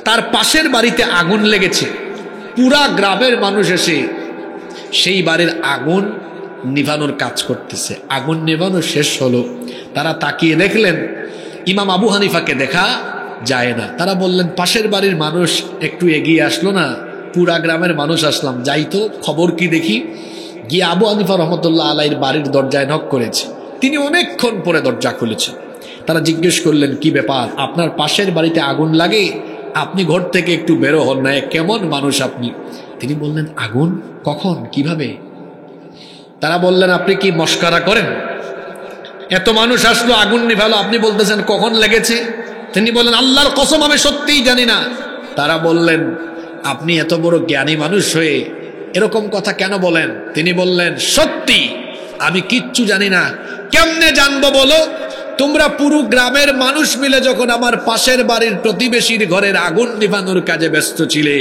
তার পাশের বাড়িতে আগুন লেগেছে। পুরা গ্রামের মানুষ এসে সেই বাড়ির আগুন নিভানোর কাজ করতেছে। আগুন নিভানো শেষ হলো, তারা তাকিয়ে দেখলেন ইমাম আবু হানিফাকে দেখা যায় না। তারা বললেন, পাশের বাড়ির মানুষ একটু এগিয়ে আসলো না, পুরা গ্রামের মানুষ আসলাম, যাই তো খবর কি দেখি। গিয়ে আবু হানিফা রহমতুল্লাহ আলাইহির বাড়ির দরজায় নক করেছে। তিনি অনেকক্ষণ পরে দরজা খুলেছেন। তারা জিজ্ঞেস করলেন, কি ব্যাপার, আপনার পাশের বাড়িতে আগুন লাগে, আপনি ঘর থেকে একটু বেরো হন না, কেমন মানুষ আপনি? তিনি বললেন, আগুন কখন, কিভাবে? তারা বললেন, আপনি কি মস্করা করেন? এত মানুষ আসলো, আগুন নিভালো, আপনি বলতেছেন কখন লেগেছে? তিনি বললেন, আল্লাহর কসম আমি সত্যিই জানি না। তারা বললেন, আপনি এত বড় জ্ঞানী মানুষ হয়ে এরকম কথা কেন বলেন? তিনি বললেন, সত্যি আমি কিচ্ছু জানি না। কেমনে জানবো বলো? তোমরা পুরো গ্রামের মানুষ মিলে যখন আমার পাশের বাড়ির প্রতিবেশীর ঘরের আগুন নিভানোর কাজে ব্যস্ত ছিলে,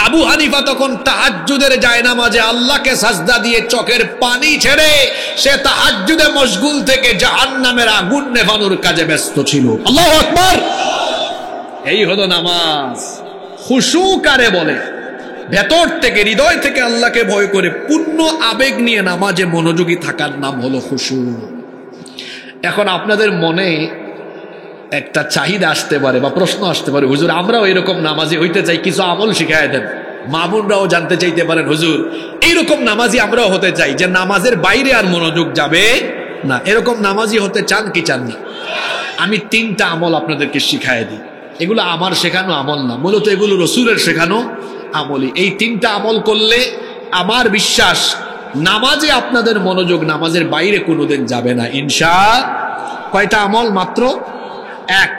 আবু হানিফা তখন তাহাজ্জুদের জায়নামাজে আল্লাহকে সাজদা দিয়ে চোখের পানি ছেড়ে সে তাহাজ্জুদে মশগুল থেকে জাহান্নামের আগুন নেভানোর কাজে ব্যস্ত ছিল। আল্লাহু আকবার। এই হলো নামাজ। খুশু কারে বলে? ভেতর থেকে, হৃদয় থেকে আল্লাহকে ভয় করে পূর্ণ আবেগ নিয়ে নামাজে মনোযোগী থাকার নাম হলো খুশু। এখন আপনাদের মনে একটা চাহিদা আসতে পারে বা প্রশ্ন আসতে পারে, হুজুর আমরাও এরকম নামাজি হইতে চাই, কিছু আমল শিখায় দেন। মা বোনরাও জানতে চাইতে পারেন, হুজুর এইরকম নামাজি আমরাও হতে চাই যে নামাজের বাইরে আর মনোযোগ যাবে না। এরকম নামাজি হতে চান কি চান না? আমি 3টা আমল আপনাদেরকে শিখাই দিই। এগুলো আমার শেখানো আমল না, মূলত এগুলো রসুলের শেখানো আমলই। এই 3টা আমল করলে আমার বিশ্বাস নামাজে আপনাদের মনোযোগ নামাজের বাইরে কোনোদিন যাবে না ইনশাআল্লাহ। কয়টা আমল? মাত্র এক।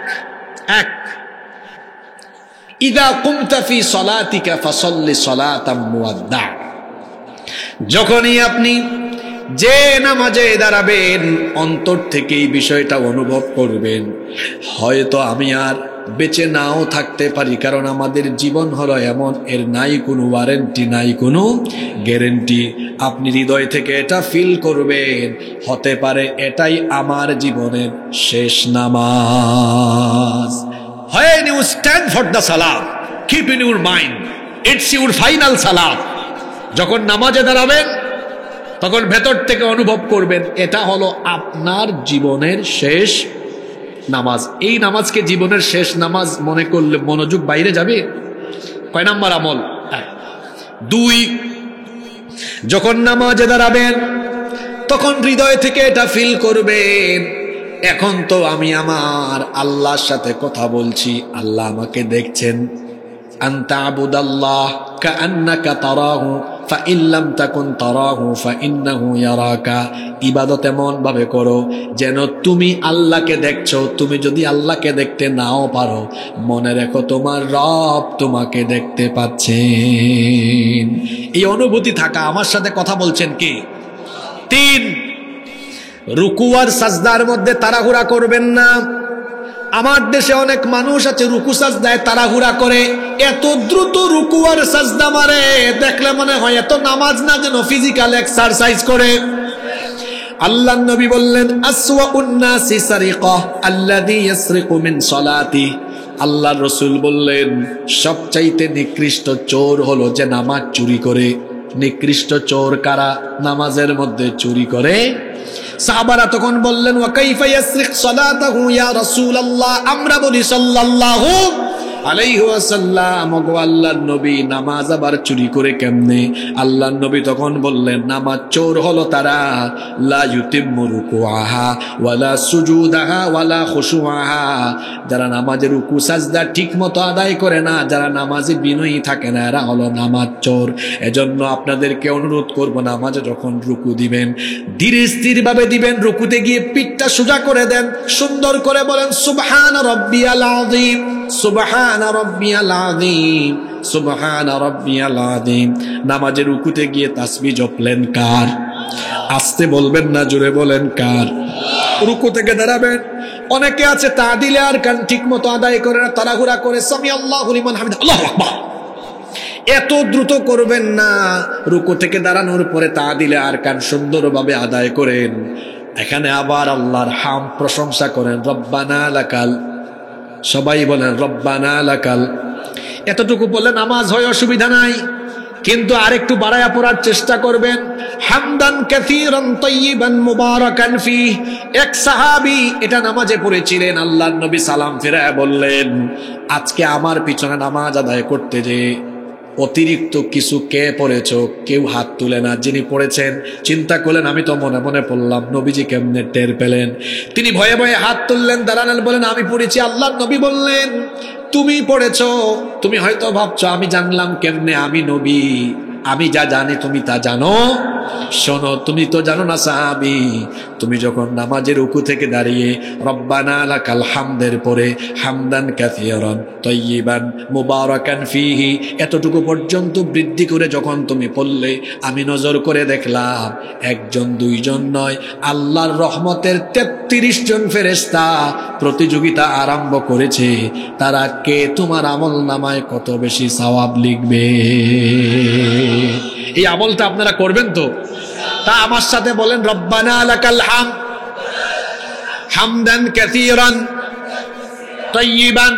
ইদা কুমতা ফি সলাতিকা ফাসাল্লি সলাতাম মুওয়াদ্দা। যখনই আপনি যে নামাজে দাঁড়াবেন অন্তর থেকে এই বিষয়টা অনুভব করবেন, হয়তো আমি আর বেঁচে নাও থাকতে পারি, কারণ আমাদের জীবন হলো এমন, এর নাই কোনো ওয়ারেন্টি, নাই কোনো গ্যারেন্টি। আপনি হৃদয় থেকে এটা ফিল করবেন, হতে পারে এটাই আমার জীবনের শেষ নামাজ। When you stand for the salah, keep in your mind, it's your final salah. যখন নামাজে দাঁড়াবেন তখন ভেতর থেকে অনুভব করবেন এটা হলো আপনার জীবনের শেষ নামাজ। এই নামাজকে জীবনের শেষ নামাজ মনে করলে মনোযোগ বাইরে যাবে। কয় নাম্বার আমল? 2, যখন নামাজে দাঁড়াবেন তখন হৃদয় থেকে এটা ফিল করবেন, এখন তো আমি আমার আল্লাহর সাথে কথা বলছি, আল্লাহ আমাকে দেখছেন। আনতা আবুদাল্লাহ কাআন্নাকা তারাহু ফাইন লাম তাকুন তারাহু ফাইন্নাহু ইয়ারাকা। ইবাদত এমন ভাবে করো যেন তুমি আল্লাহকে দেখছো। তুমি যদি আল্লাহকে দেখতে নাও পারো, মনে রেখো তোমার রব তোমাকে দেখতে পাচ্ছেন। এই অনুভূতি থাকা। আমার সাথে কথা বলছেন কি? 3, রুকু আর সাজদার মধ্যে তাড়াহুড়া করবেন না। আমার দেশে অনেক মানুষ আছে রুকু সাজদায় তাড়াহুড়া করে, এত দ্রুত রুকু আর সাজদা মারে, দেখলে মনে হয় এত নামাজ না যেন ফিজিক্যাল এক্সারসাইজ করে। আল্লাহর নবী বললেন, আসওয়াউন নাসি সারিকা আল্লাযী ইয়াসরিকু মিন সালাতি। আল্লাহর রাসূল বললেন, সবচাইতে নিকৃষ্ট চোর হলো যে নামাজ চুরি করে। নিকৃষ্ট চোর কারা? নামাজের মধ্যে চুরি করে। সাহাবারা তখন বললেন, ওয়া কাইফা ইয়াসরিক সালাতাহু ইয়া রাসূলুল্লাহ। আমরা বলি সাল্লাল্লাহু আলাইহি ওয়াসাল্লাম, ওগো আল্লাহর নবী নামাজ আবার চুরি করে কেমনে? আল্লাহর নবী তখন বললেন, নামাজ চোর হলো তারা লা ইউতিম্মু রুকুআহা ওয়ালা সুজুদাহা ওয়ালা খুশুআহা। যারা নামাজের রুকু সাজদা ঠিকমতো আদায় করে না, যারা নামাজে বিনয়ী থাকে না, এরা হলো নামাজ চোর। এজন্য আপনাদেরকে অনুরোধ করব, নামাজে যখন রুকু দিবেন ধীরে স্থির ভাবে দিবেন। রুকুতে গিয়ে পিঠটা সোজা করে দেন, সুন্দর করে বলেন সুবহান রাব্বিয়াল আযীম, সুবহান রাব্বিয়াল আযীম, সুবহান রাব্বিয়াল আযীম। নামাজের রুকুতে গিয়ে তাসবিহ জপলেন কার? আস্তে বলবেন না, জোরে বলেন কার? রুকু থেকে দাঁড়াবেন। অনেকে আছে তাদিলে আর কান ঠিক মতো আদায় করে না, তাড়াহুড়া করে সামি আল্লাহু লিমান হামিদ, আল্লাহু আকবার। এত দ্রুত করবেন না। রুকু থেকে দাঁড়ানোর পরে তাদিলে আর কান সুন্দরভাবে আদায় করেন। এখানে আবার আল্লাহর হাম প্রশংসা করেন, রব্বানা লাকাল। সবাই বলেন রব্বানা লাকাল। এতটুকু বললে নামাজ হয়, অসুবিধা নাই, কিন্তু আরেকটু বাড়ায়া পড়ার চেষ্টা করবেন। হামদান কাসীরান তাইয়িবান মুবারাকান ফিহি। এক সাহাবী এটা নামাজে পড়েছিলেন, আল্লাহর নবী সালাম ফিরায়া বললেন, আজকে আমার পিছনে নামাজ আদায় করতে যে অতিরিক্ত কিছু কে পড়েছো? কেউ হাত তুলে না। যিনি পড়েছেন চিন্তা করলেন, আমি তো মনে মনে পড়লাম, নবীজি কেমনে টের পেলেন? তিনি ভয়ে ভয়ে হাত তুললেন, দাঁড়ালেন, বলেন আমি পড়েছি। আল্লাহর নবী বললেন, তুমি পড়েছো, তুমি হয়তো ভাবছো আমি জানলাম কেমনে, আমি নবী, আমি যা জানি তুমি তা জানো। শোনো, তুমি তো জানো না সাহাবী, তুমি যখন নামাজের রুকু থেকে দাঁড়িয়ে রব্বানা লাকাল হামদের পরে হামদান কাসীরান তাইয়িবান মুবারাকান ফিহি এতটুকু পর্যন্ত বৃদ্ধি করে যখন তুমি পড়লে, আমি নজর করে দেখলাম একজন দুইজন নয়, আল্লাহর রহমতের 33 জন ফেরেশতা প্রতিযোগিতা আরম্ভ করেছে, তারা কে তোমার আমল নামায় কত বেশি সওয়াব লিখবে। এই আমলটা আপনারা করবেন তো? তা আমার সাথে বলেন রব্বানা লাকাল হাম হামদান কাসীরান তাইয়িবান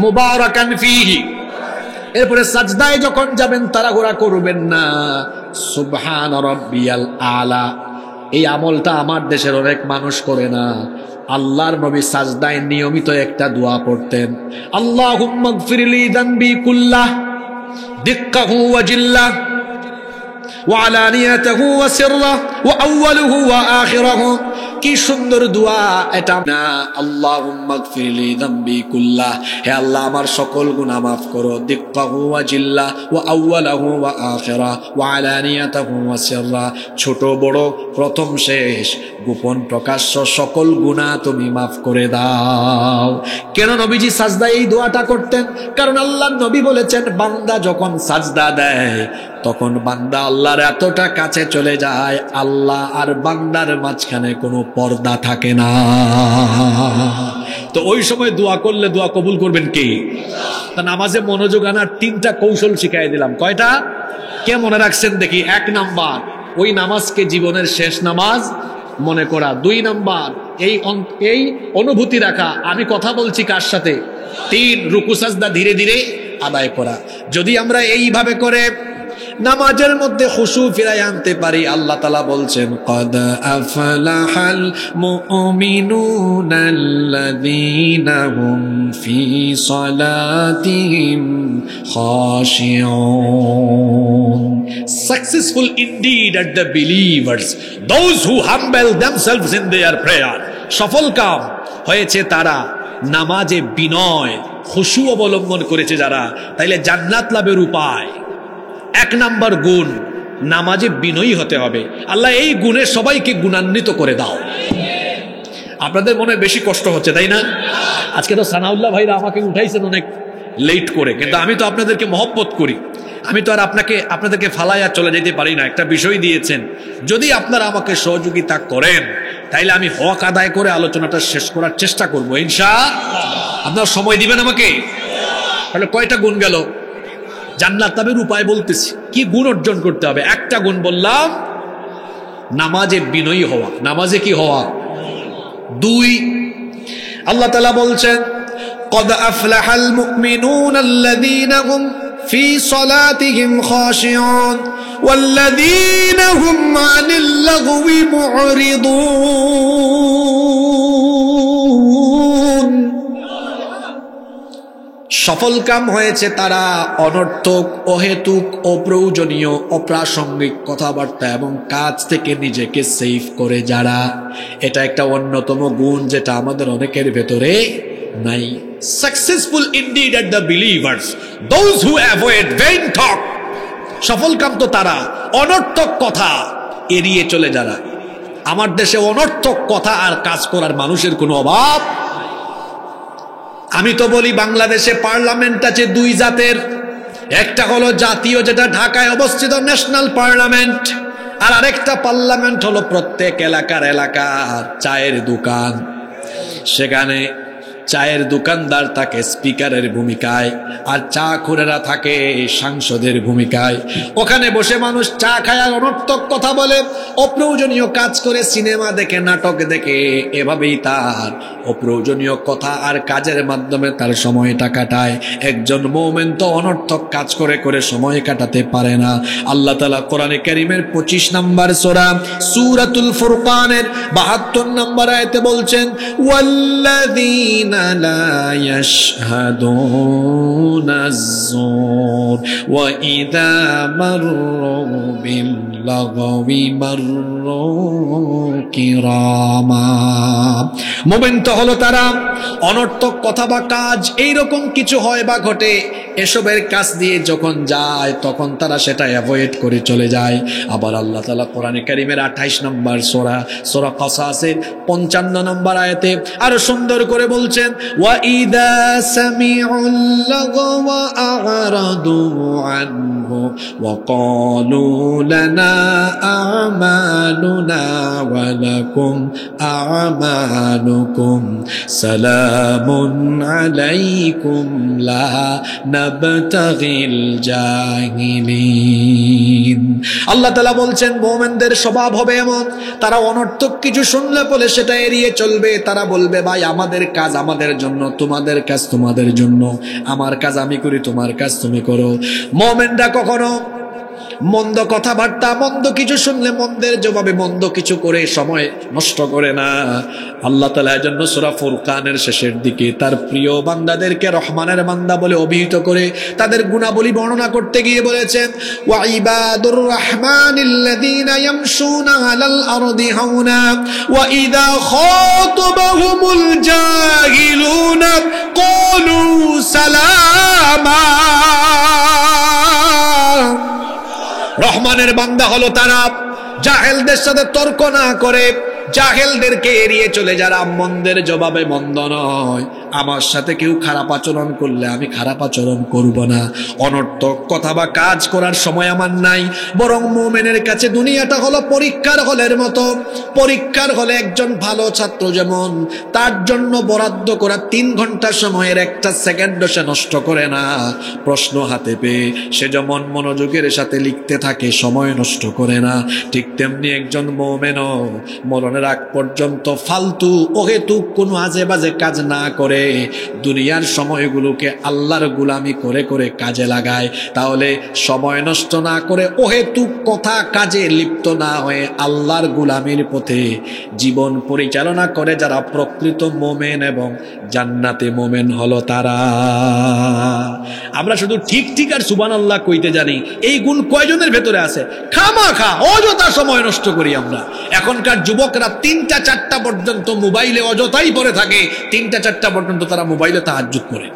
মুবারাকান ফিহি। এরপরে সাজদায় যখন যাবেন তাড়াহুড়া করবেন না, সুবহান রাব্বিয়াল আলা। এই আমলটা আমার দেশের অনেক মানুষ করে না। আল্লাহর নবী সাজদায় নিয়মিত একটা দোয়া পড়তেন, আল্লাহুম্মা গফিরলি যানবি কুল্লাহ। দিক্কাহু ওয়া জিল্লাহ ওয়া আলানিয়াতাহু ওয়া সিররাহু ওয়া আউওয়ালুহু ওয়া আখিরাহু। কি সুন্দর দোয়া এটা না, আল্লাহুম্মা গফিরলি যামবি কুল্লাহ, হে আল্লাহ আমার সকল গুনাহ মাফ করো। দিক্কাহু ওয়া জিল্লাহ ওয়া আউওয়ালুহু ওয়া আখিরাহু ওয়া আলানিয়াতাহু ওয়া সিররাহু, ছোট বড় প্রথম শেষ গোপন প্রকাশ্য সকল গুনাহ তুমি মাফ করে দাও। কেন নবীজি সাজদায় এই দোয়াটা করতেন? কারণ আল্লাহর নবী বলেছেন বান্দা যখন সাজদা দেয় তখন বান্দা আল্লাহর এতটা কাছে চলে যায়, আল্লাহ আর বান্দার মাঝখানে কোনো পর্দা থাকে না। তো ওই সময় দোয়া করলে দোয়া কবুল করবেন কে? তা নামাজে মনোযোগ আনার 3টা কৌশল শিখাই দিলাম। কয়টা? কে মনে রাখছেন দেখি? 1 নাম্বার, ওই নামাজকে জীবনের শেষ নামাজ মনে করা। 2 নাম্বার, এই অনুভূতি রাখা আমি কথা বলছি কার সাথে। 3, রুকু সাজদা ধীরে ধীরে আদায় করা। যদি আমরা এইভাবে করে নামাজের মধ্যে খুশু ফিরাই আনতে পারি, আল্লাহ তাআলা বলছেন কদ আফলাহাল মুমিনুনাল্লাযীনা হুম ফি সালাতিহিম খাশিউন। Successful indeed are the believers, those who humble themselves in their prayer. সফল কাম হয়েছে তারা নামাজে বিনয় খুশু অবলম্বন করেছে যারা। তাইলে জান্নাত লাভের উপায় 1 নাম্বার গুণ, নামাজে বিনয়ী হতে হবে। আল্লাহ এই গুণে সবাইকে গুণান্বিত করে দাও। আপনাদের মনে বেশি কষ্ট হচ্ছে তাই না? আজকে তো সানাউল্লাহ ভাইরা আমাকে উঠাইছেন অনেক লেট করে, কিন্তু আমি তো আপনাদেরকে মহব্বত করি। আমি তো আর আপনাদেরকে ফালাইয়া চলে যেতে পারি না। একটা বিষয় দিয়েছেন, যদি আপনারা আমাকে সহযোগিতা করেন তাইলে আমি হক আদায় করে আলোচনাটা শেষ করার চেষ্টা করব ইনশাআল্লাহ। আপনারা সময় দিবেন আমাকে? তাহলে কয়টা গুণ গেল? জান্নাত লাভের উপায় বলতেছি, কি গুণ অর্জন করতে হবে। 1টা গুণ বললাম, নামাজে বিনয়ী হওয়া। নামাজে কি হওয়া? 2, আল্লাহ তাআলা বলছেন কদ আফলাহাল মুমিনুনাল্লাযীনা হুম ফি সালাতিহিম খাশিউন ওয়াল্লাযীনা হুম আনিল লাগওয়ি মুরিদুন। সফল কাম হয়েছে তারা অনর্থক, অহেতুক, অপ্রয়োজনীয়, অপ্রাসঙ্গিক কথাবার্তা এবং কাজ থেকে নিজেকে সেভ করে যারা। এটা একটা অন্যতম গুণ যেটা আমাদের অনেকের ভেতরে নাই। Successful indeed are the believers, those who avoid vain talk. সফল কাম তো তারা অনর্থক কথা এড়িয়ে চলে যারা। আমার দেশে অনর্থক কথা আর কাজ করার মানুষের কোনো অভাব। আমি তো বলি বাংলাদেশে পার্লামেন্ট আছে 2 জাতের। একটা হলো জাতীয়, যেটা ঢাকায় অবস্থিত ন্যাশনাল পার্লামেন্ট, আর আরেকটা পার্লামেন্ট হলো প্রত্যেক এলাকার চায়ের দোকান। সেখানে চায়ের দোকানদার থাকে স্পিকারের ভূমিকায়, আর চা খুরেরা থাকে সাংসদের ভূমিকায়। ওখানে বসে মানুষ চা খায় আর অনর্থক কথা বলে, অপ্রয়োজনীয় কাজ করে, সিনেমা দেখে, নাটক দেখে। এভাবেই তার অপ্রয়োজনীয় কথা আর কাজের মাধ্যমে তার সময়টা কাটায়। একজন মুমিন তো অনর্থক কাজ করে করে সময় কাটাতে পারে না। আল্লাহ তাআলা কোরআনে কারীমের 25 নম্বর সূরা সূরাতুল ফুরকানের 72 নম্বর আয়াতে বলছেন ওয়াল্লাযীনা لا يشهدون الزور وإذا مروا باللغو مروا كراما। মুমিন তো হলো তারা অনর্থক কথা বা কাজ এইরকম কিছু হয় বা ঘটে, এসবের কাজ দিয়ে যখন যায় তখন তারা সেটা অ্যাভয়েড করে চলে যায়। আবার আল্লাহ তাআলা কোরআনে কারীমের 28 নম্বর সূরা কাসাসের 55 নম্বর আয়াতে আরো সুন্দর করে বলছেন ওয়া ইদা সামিউল লাগওয়া আ'রাদু আনহু ওয়া ক্বালু লানা আমালুনা ওয়া লাকুম আমালুকুম সালামুন আলাইকুম লা নাবতাগিল জাহিলিন। আল্লাহ তাআলা বলছেন মুমিনদের স্বভাব হবে এমন, তারা অনর্থক কিছু শুনলে বলে সেটা এড়িয়ে চলবে। তারা বলবে ভাই আমাদের কাজ আমাদের জন্য, তোমাদের কাজ তোমাদের জন্য, আমার কাজ আমি করি, তোমার কাজ তুমি করো। মুমিনরা কখনো মন্দ কথাবার্তা, মন্দ কিছু শুনলে মন্দের জবাবে মন্দ কিছু করে সময় নষ্ট করে না। আল্লাহ তাআলা এজন্য সূরা ফুরকানের শেষের দিকে তার প্রিয় বান্দাদেরকে রহমানের বান্দা বলে অভিহিত করে তাদের গুণাবলী বর্ণনা করতে গিয়ে বলেছেন, ওয়া ইবাদুর রাহমানিল্লাযীনা ইয়ামশুনা আলাল আরদি হাওনা ওয়া ইযা খাতাবাহুমুল জাহিলুনা ক্বালু সালামা। রহমানের বান্দা হলো তারা জাহেলদের সাথে তর্ক না করে, জাহেলদেরকে এড়িয়ে চলে যারা মন্দের জবাবে মন্দ নয়। আমার সাথে কেউ খারাপ আচরণ করলে আমি খারাপ আচরণ করব না, অনর্থক কথা বা কাজ করার সময় আমার নাই। বরং মুমিনের কাছে দুনিয়াটা হলো পরীক্ষার হলের মতো। পরীক্ষার হলে একজন ভালো ছাত্র যেমন তার জন্য বরাদ্দ করা 3 ঘন্টা সময়ের 1 সেকেন্ডও সে নষ্ট করে না, প্রশ্ন হাতে পেয়ে সে যেমন মনোযোগের সাথে লিখতে থাকে, সময় নষ্ট করে না, ঠিক তেমনি একজন মুমিনও মরণের আগ পর্যন্ত ফালতু অহেতুক কোনো আজে বাজে কাজ না করে দুনিয়ার সময়গুলোকে আল্লাহর গোলামি করে করে কাজে লাগায়। তাহলে সময় নষ্ট না করে অহেতুক কথা কাজে লিপ্ত না হয়ে আল্লাহর গোলামির পথে জীবন পরিচালনা করে যারা প্রকৃত মোমেন এবং জান্নাতে মোমেন হলো তারা। আমরা শুধু ঠিক ঠিক আর সুবহানাল্লাহ কইতে জানি, এই গুণ কয়জনের ভেতরে আছে? খামাখা অযথা সময় নষ্ট করি আমরা। এখনকার যুবকরা 3টা-4টা পর্যন্ত মোবাইলে অযথাই পড়ে থাকে, 3টা-4টা পর্যন্ত তারা মোবাইলে তাহাজ্জুদ করে।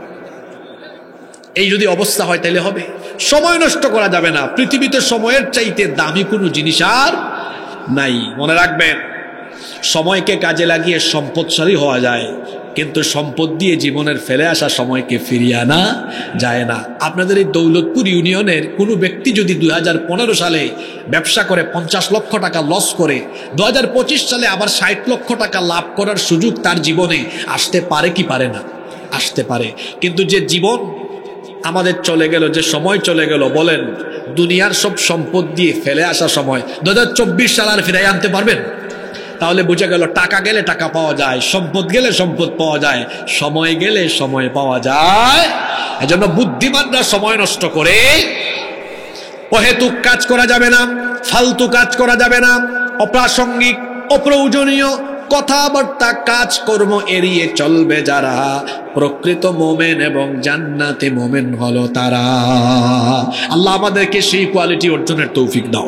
এই যদি অবস্থা হয় তাহলে হবে? সময় নষ্ট করা যাবে না। পৃথিবীতে সময়ের চাইতে দামি কোনো জিনিস আর নাই। মনে রাখবেন, সময়কে কাজে লাগিয়ে সম্পদশালী হওয়া যায়, কিন্তু সম্পদ দিয়ে জীবনের ফেলে আসা সময়কে ফিরিয়ে আনা যায় না। আপনাদের এই দৌলতপুর ইউনিয়নের কোনো ব্যক্তি যদি 2015 সালে ব্যবসা করে 50 লক্ষ টাকা লস করে 2025 সালে আবার 60 লক্ষ টাকা লাভ করার সুযোগ তার জীবনে আসতে পারে কি পারে না? আসতে পারে। কিন্তু যে জীবন আমাদের চলে গেল, যে সময় চলে গেল, বলেন দুনিয়ার সব সম্পদ দিয়ে ফেলে আসা সময় 2024 সাল আর ফিরাই আনতে পারবেন? তাহলে বুঝে গেল, টাকা গেলে টাকা পাওয়া যায়, সম্পদ গেলে সম্পদ পাওয়া যায়, সময় গেলে সময় পাওয়া যায়। এজন্য বুদ্ধিমানরা সময় নষ্ট করে অহেতুক কাজ করা যাবে না, ফালতু কাজ করা যাবে না, অপ্রাসঙ্গিক অপ্রয়োজনীয় কথাবার্তা কাজকর্ম এড়িয়ে চলবে যারা প্রকৃত মোমেন এবং জান্নাতে মোমেন হলো তারা। আল্লাহ আমাদেরকে সেই কোয়ালিটি অর্জনের তৌফিক দাও।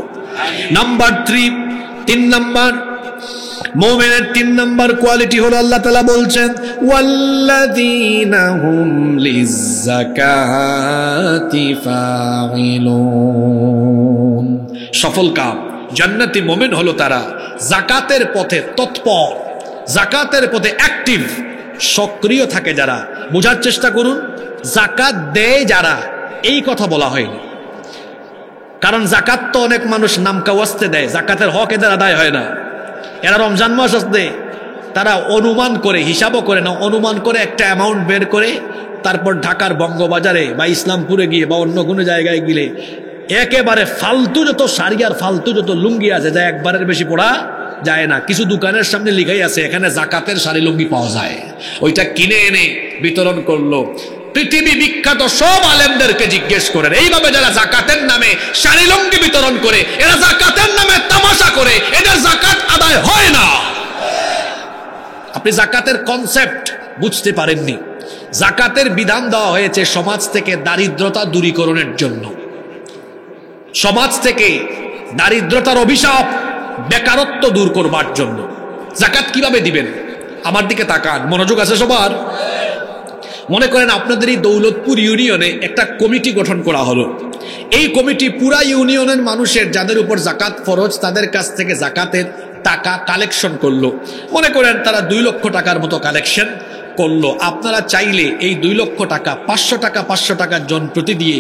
নাম্বার 3 নাম্বার মুমিনের 3 নাম্বার কোয়ালিটি হলো, আল্লাহ তাআলা বলছেন ওয়াল্লাযীনা হুম লিয-যাকাতি ফাঈলুন। সফল কাম জান্নাতি মুমিন হলো তারা যাকাতের পথে তৎপর, যাকাতের পথে অ্যাক্টিভ, সক্রিয় থাকে যারা। বোঝার চেষ্টা করুন, যাকাত দেয় যারা, এই কথা বলা হয়নি। কারণ যাকাত তো অনেক মানুষ নামকা ওয়াস্তে দেয়, যাকাতের হক এদের আদায় হয় না। এরা রমজান মাস আসতে তারা অনুমান করে, হিসাবও করে না, অনুমান করে একটা অ্যামাউন্ট বের করে তারপর ঢাকার বঙ্গবাজারে বা ইসলামপুরে গিয়ে বা অন্য কোনো জায়গায় গেলে একেবারে ফালতু যত শাড়ি আর ফালতু যত লুঙ্গি আছে যা একবারের বেশি পড়া যায় না। কিছু দোকানের সামনে লিখাই আছে এখানে যাকাতের শাড়ি লুঙ্গি পাওয়া যায়, ওইটা কিনে এনে বিতরণ করলো। পৃথিবী বিখ্যাত সব আলেমদেরকে জিজ্ঞেস করেন, এইভাবে যারা যাকাতের নামে শাড়ি লুঙ্গি বিতরণ করে, এরা যাকাতের নামে তামাশা করে, এদের যাকাত আদায় হয় না। আপনি যাকাতের কনসেপ্ট বুঝতে পারেননি। যাকাতের বিধান দেওয়া হয়েছে সমাজ থেকে দারিদ্রতা দূরীকরণের জন্য, সমাজ থেকে দারিদ্রতার অভিশাপ, বেকারত্ব দূর করবার জন্য। যাকাত কিভাবে দিবেন? আমার দিকে তাকান, মনোযোগ আছে সবার? মনে করেন আপনাদের এই দৌলতপুর ইউনিয়নে একটা কমিটি গঠন করা হলো। এই কমিটি পুরা ইউনিয়নের মানুষের যাদের উপর যাকাত ফরজ তাদের কাছ থেকে যাকাতের টাকা কালেকশন করলো। মনে করেন তারা 2 লক্ষ টাকার মতো কালেকশন করলো। আপনারা চাইলে এই 2 লক্ষ টাকা 500 টাকা 500 টাকা জন প্রতি দিয়ে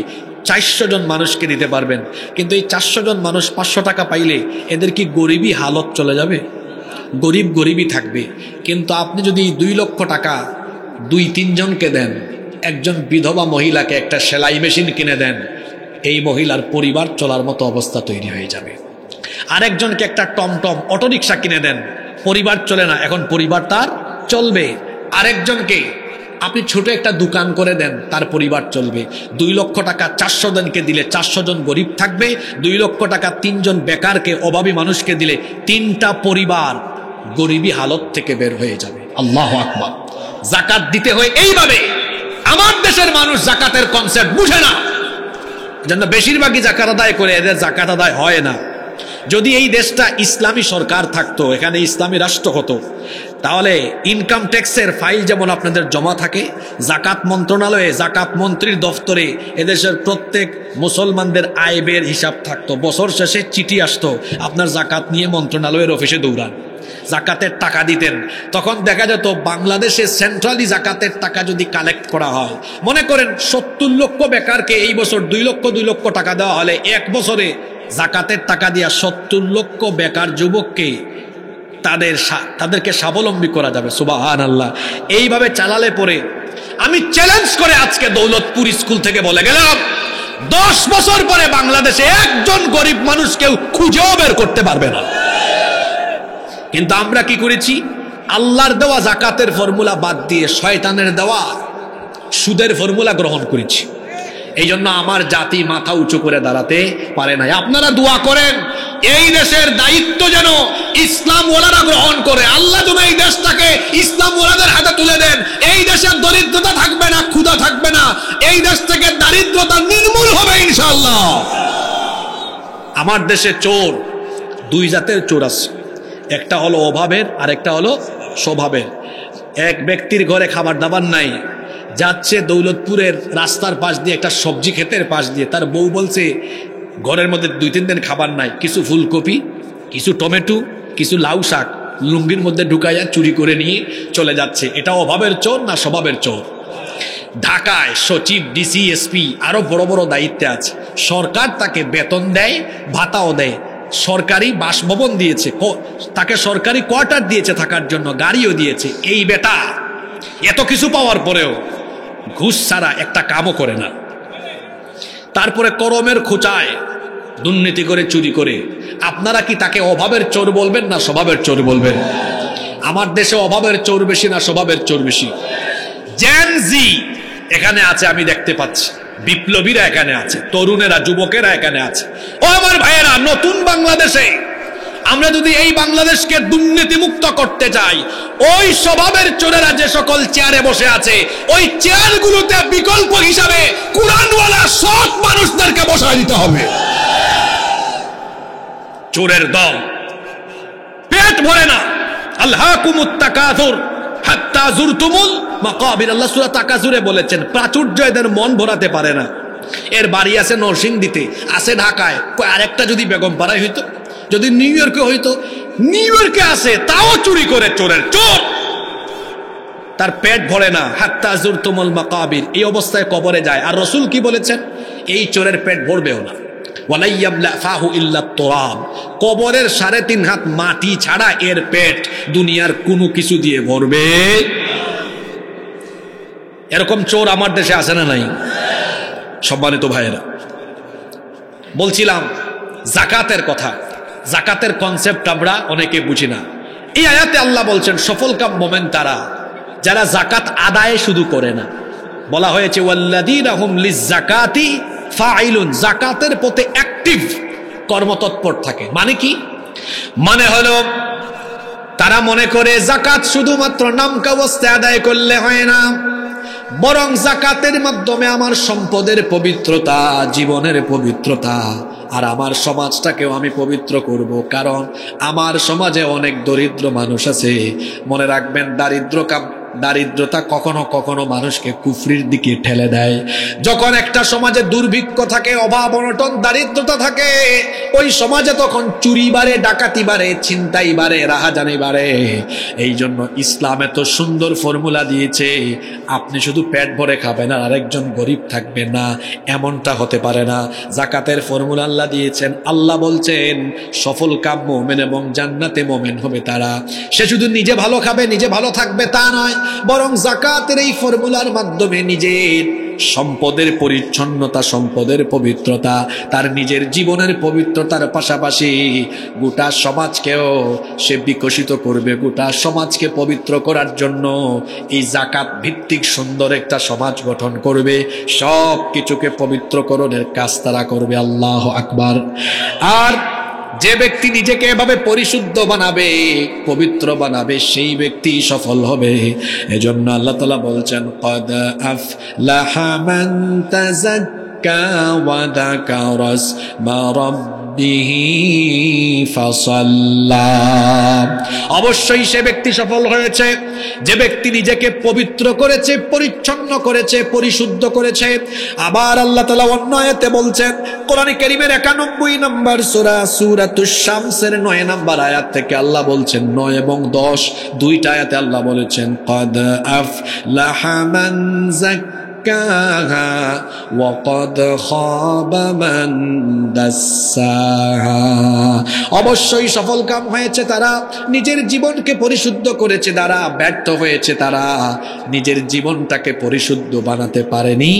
400 জন মানুষকে দিতে পারবেন। কিন্তু এই 400 জন মানুষ 500 টাকা পাইলে এদের কি গরিবী হালত চলে যাবে? গরিবই থাকবে। কিন্তু আপনি যদি 2 লক্ষ টাকা 2-3 জনকে দেন, একজন বিধবা মহিলাকে একটা সেলাই মেশিন কিনে দেন, এই মহিলার পরিবার চলার মতো অবস্থা তৈরি হয়ে যাবে। আরেকজনকে একটা টমটম অটোরিকশা কিনে দেন, পরিবার চলে না, এখন পরিবার তার চলবে। আরেকজনকে আপনি ছোট একটা দোকান করে দেন, তার পরিবার চলবে। 2 লক্ষ টাকা 400 জনকে দিলে 400 জন গরিব থাকবে। 2 লক্ষ টাকা 3 জন বেকারকে, অভাবী মানুষকে দিলে 3টা পরিবার গরিবী হালত থেকে বের হয়ে যাবে। আল্লাহু আকবার। যাকাত দিতে হয় এইভাবে। আমার দেশের মানুষ যাকাতের কনসেপ্ট বুঝে না, জন্য বেশিরভাগই যাকাত আদায় করে, এদের যাকাত আদায় হয় না। যদি এই দেশটা ইসলামী সরকার থাকতো, এখানে ইসলামী রাষ্ট্র হতো, তাহলে ইনকাম ট্যাক্সের ফাইল যেমন আপনাদের জমা থাকে, যাকাত মন্ত্রণালয়ে, যাকাত মন্ত্রীর দফতরে এদেশের প্রত্যেক মুসলমানদের আয় ব্যয়ের হিসাব থাকতো। বছর শেষে চিঠি আসতো, আপনার যাকাত নিয়ে মন্ত্রণালয়ের অফিসে দৌড়ান, যাকাতের টাকা দিতেন। তখন দেখা যেত বাংলাদেশে সেন্ট্রালি যাকাতের টাকা যদি কালেক্ট করা হয়, মনে করেন 70 লক্ষ বেকারকে এই বছর 2 লক্ষ টাকা দেওয়া হলে 1 বছরে যাকাতের টাকা দিয়া 70 লক্ষ বেকার যুবককে তাদেরকে স্বাবলম্বী করা যাবে। সুবহানাল্লাহ। এইভাবে চালালে পরে আমি চ্যালেঞ্জ করে আজকে দৌলতপুর স্কুল থেকে বলে গেলাম, 10 বছর পরে বাংলাদেশে একজন গরিব মানুষ কেউ খুঁজেও বের করতে পারবে না। কিন্তু আমরা কি করেছি? আল্লাহর দেওয়া যাকাতের ফর্মুলা বাদ দিয়ে শয়তানের দেওয়া সুদের ফর্মুলা গ্রহণ করেছি। এই জন্য আমার জাতি মাথা উঁচু করে দাঁড়াতে পারে না। আপনারা দোয়া করেন এই দেশের দায়িত্ব যেন ইসলাম ওয়ালারা গ্রহণ করে। আল্লাহ যেন এই দেশটাকে ইসলাম ওয়ালাদের হাতে তুলে দেন। এই দেশের দরিদ্রতা থাকবে না, ক্ষুধা থাকবে না, এই দেশ থেকে দারিদ্রতা নির্মূল হবে ইনশাআল্লাহ। আমার দেশে চোর 2 জাতের চোর আছে, একটা হলো অভাবের আর একটা হলো স্বভাবের। এক ব্যক্তির ঘরে খাবার দাবার নাই, যাচ্ছে দৌলতপুরের রাস্তার পাশ দিয়ে, একটা সবজি ক্ষেতের পাশ দিয়ে, তার বউ বলছে ঘরের মধ্যে 2-3 দিন খাবার নাই, কিছু ফুলকপি, কিছু টমেটো, কিছু লাউ শাক লুঙ্গির মধ্যে ঢুকাইয়া চুরি করে নিয়ে চলে যাচ্ছে। এটা অভাবের চোর না স্বভাবের চোর? ঢাকায় সচিব, ডিসি, এসপি আরো বড় বড় দায়িত্বে আছে, সরকার তাকে বেতন দেয়, ভাতাও দেয়, সরকারি বাসভবন দিয়েছে, তাকে সরকারি কোয়ার্টার দিয়েছে থাকার জন্য, গাড়িও দিয়েছে। এই বেটা এত কিছু পাওয়ার পরেও ঘুষ ছাড়া একটা কামও করে না। তারপরে করমের খোঁচায় দুর্নীতি করে, চুরি করে। আপনারা কি তাকে অভাবের চোর বলবেন না স্বভাবের চোর বলবেন? আমার দেশে অভাবের চোর বেশি না স্বভাবের চোর বেশি? জেন জি এখানে আছে, আমি দেখতে পাচ্ছি, বিপ্লবীরা এখানে আছে, তরুণেরা, যুবকেরা এখানে আছে। ও আমার ভাইয়েরা, নতুন বাংলাদেশে আমরা যদি এই বাংলাদেশকে দুর্নীতি মুক্ত করতে চাই, ওই স্বভাবের চোরেরা যে সকল চেয়ারে বসে আছে, ওই চেয়ারগুলোতে বিকল্প হিসাবে কুরআনওয়ালা সৎ মানুষদেরকে বসায় দিতে হবে। চোরের দল পেট ভরে না। আলহাকুমুত তাকাসুর হাত্তা যুরতুমুল মাকাবির। আল্লাহ সূরা তাকাসুরে বলেছেন, প্রাচুর্য এদের মন ভরাতে পারে না। এর বাড়ি আছে নরসিংদীতে, আছে ঢাকায়, আরেকটা যদি বেগমপাড়ায় হইতো, যদি নিউ ইয়র্কে হইতো, নিউ ইয়র্কে আছে, তাও চুরি করে, চোরের চোর। তার পেট ভরে না। হাত্তা যুরতুমুল মাকাবির, এই অবস্থায় কবরে যায়। আর রাসূল কি বলেছেন? এই চোরের পেট ভরবেও না। ওয়ালাইয়ামলা ফাহু ইল্লা তুরাব, কবরের 3.5 হাত মাটি ছাড়া এর পেট দুনিয়ার কোনো কিছু দিয়ে ভরবে। এরকম চোর আমার দেশে আছে না নাই? সম্মানিত ভাইয়েরা, বলছিলাম যাকাতের কথা। যাকাতের কনসেপ্ট আমরা অনেকে বুঝি না। এই আয়াতে আল্লাহ বলছেন সফলকাম মোমেন তারা, যারা যাকাত আদায় শুধু করে না। বলা হয়েছে ওয়াল্লাযীনা হুম লিয-যাকাতি ফাইলুন, যাকাতের প্রতি অ্যাক্টিভ, কর্মতৎপর থাকে। মানে কি? মানে হলো তারা মনে করে যাকাত শুধুমাত্র নামকা অবস্থায় আদায় করলে হয় না, বরং যাকাতের মাধ্যমে আমার সম্পদের পবিত্রতা, জীবনের পবিত্রতা, আর আমার সমাজটাকেও আমি পবিত্র করব। কারণ আমার সমাজে অনেক দরিদ্র মানুষ আছে। মনে রাখবেন, দারিদ্রতা কখনো কখনো মানুষকে কুফরির দিকে ঠেলে দেয়। যখন একটা সমাজে দুর্ভিক্ষ থাকে, অভাব অনটন, দারিদ্রতা থাকে, ওই সমাজে তখন চুরি বাড়ে, ডাকাতি বাড়ে, ছিনতাই বাড়ে, রাহাজানি বাড়ে। এই জন্য ইসলাম এত সুন্দর ফর্মুলা দিয়েছে, আপনি শুধু পেট ভরে খাবেন আর আরেকজন গরিব থাকবে না, এমনটা হতে পারে না। যাকাতের ফর্মুলা আল্লাহ দিয়েছেন। আল্লাহ বলছেন সফল কাম মুমিন এবং জান্নাতে মুমিন হবে তারা, সে শুধু নিজে ভালো খাবে, নিজে ভালো থাকবে তা নয়, বরং যাকাতের এই ফর্মুলার মাধ্যমে নিজের সম্পদের পরিচ্ছন্নতা, সম্পদের পবিত্রতা, তার নিজের জীবনের পবিত্রতার পাশাপাশি গোটা সমাজকেও সে বিকশিত করবে। গোটা সমাজকে পবিত্র করার জন্য এই যাকাত ভিত্তিক সুন্দর একটা সমাজ গঠন করবে। সব কিছুকে পবিত্রকরণের কাজ তারা করবে। আল্লাহু আকবার। আর যে ব্যক্তি নিজেকে এভাবে পরিশুদ্ধ বানাবে, পবিত্র বানাবে, সেই ব্যক্তি সফল হবে। এজন্য আল্লাহ তাআলা বলছেন, ক্বাদ আফলাহা মান তাযাক্কা ওয়া যাকারা ইসমা রাব্বিহি ফাসাল্লা। অবশ্যই সে ব্যক্তি সফল হয়েছে যে ব্যক্তি নিজেকে পবিত্র করেছে, পরিচ্ছন্ন করেছে, পরিশুদ্ধ করেছে। আবার আল্লাহ তাআলা অন্য আয়াতে বলছেন, কোরআন কারীমের 91 নম্বর সূরা সূরাতুশ শামসের 9 নম্বর আয়াত থেকে আল্লাহ বলছেন, 9 এবং 10 দুইটা আয়াতে আল্লাহ বলেছেন, ক্বাদ আফলাহা মান যাক্কাহা ওয়া ক্বাদ খাবা মান দাসসাহা। অবশ্যই সফল কাম হয়েছে তারা নিজের জীবনকে পরিশুদ্ধ করেছে, যারা ব্যর্থ হয়েছে তারা নিজের জীবনটাকে পরিশুদ্ধ বানাতে পারেনি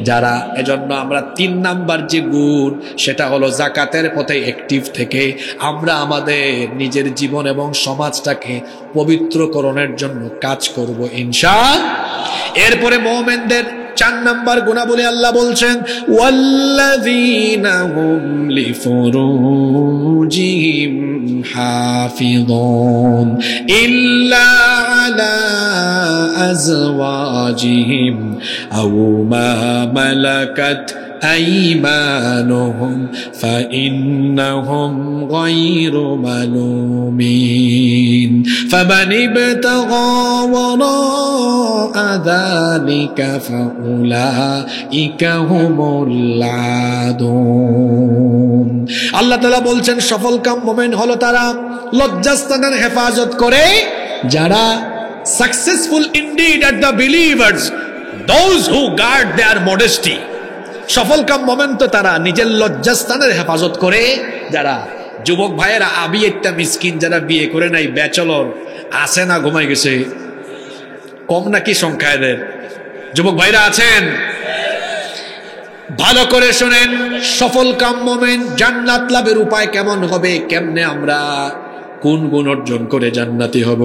যারা। এজন্য আমরা 3 নাম্বার যে গুণ, সেটা হলো যাকাতের পথে অ্যাক্টিভ থেকে আমরা আমাদের নিজের জীবন এবং সমাজটাকে পবিত্রকরণের জন্য কাজ করব ইনশাআল্লাহ। এরপরে মুমিনদের 4 নাম্বার গুণাবলী আল্লাহ বলছেন, ওয়াল্লাযীনা হুম লিফুরুজিহিম হাফিযুন ইল্লা আলা আযওয়াজিহিম আও মা মালাকাত أيمانهم فإنهم غير ملومين فمن ابتغى وراء ذلك فأولئك هم العادون। আল্লাহ তাআলা বলছেন সফল কাম মুমিন হলো তারা লজ্জাস্থানের হেফাজত করে, যারা successful indeed at the believers, those who guard their modesty। সফল কাম মোমেন তো তারা নিজের লজ্জাস্থানের হেফাজত করে, যারা যুবক ভাইয়েরা আবি একটা মিসকিন যারা বিয়ে করে নাই, ব্যাচেলর আছে না ঘুমাই গেছে, কম নাকি সংখ্যা এদের? যুবক ভাইরা আছেন? ভালো করে শুনেন, সফল কাম মোমেন জান্নাত লাভের উপায় কেমন হবে, কেমনে আমরা কোন গুণ অর্জন করে জান্নাতি হব?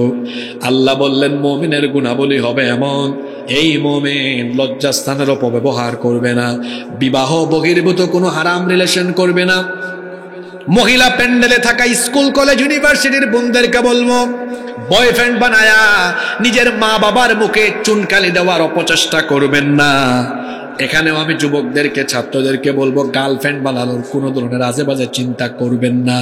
আল্লাহ বললেন মুমিনের গুণাবলী হবে এমন, এই মুমিন লজ্জাস্থানের অপব্যবহার করবে না, বিবাহ বহির্ভূত কোনো হারাম রিলেশন করবে না। মহিলা প্যান্ডেলে থাকা স্কুল কলেজ ইউনিভার্সিটির বোনদেরকে বলবো, বয়ফ্রেন্ড বানায়া নিজের মা বাবার মুখে চুনকালি দেওয়ার অপচেষ্টা করবেন না। এখানেও আমি যুবকদেরকে, ছাত্রদেরকে বলবো, গার্লফ্রেন্ড বানানোর কোনো ধরনের আজেবাজে চিন্তা করবেন না।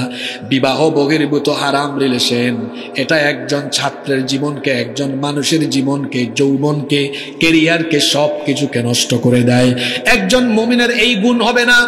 বিবাহ বহির্ভূত হারাম রিলেশন, এটা একজন ছাত্রের জীবনকে, একজন মানুষের জীবনকে, যৌবনকে, কেরিয়ারকে, সব কিছুকে নষ্ট করে দেয়। একজন মুমিনের এই গুণ হবে না,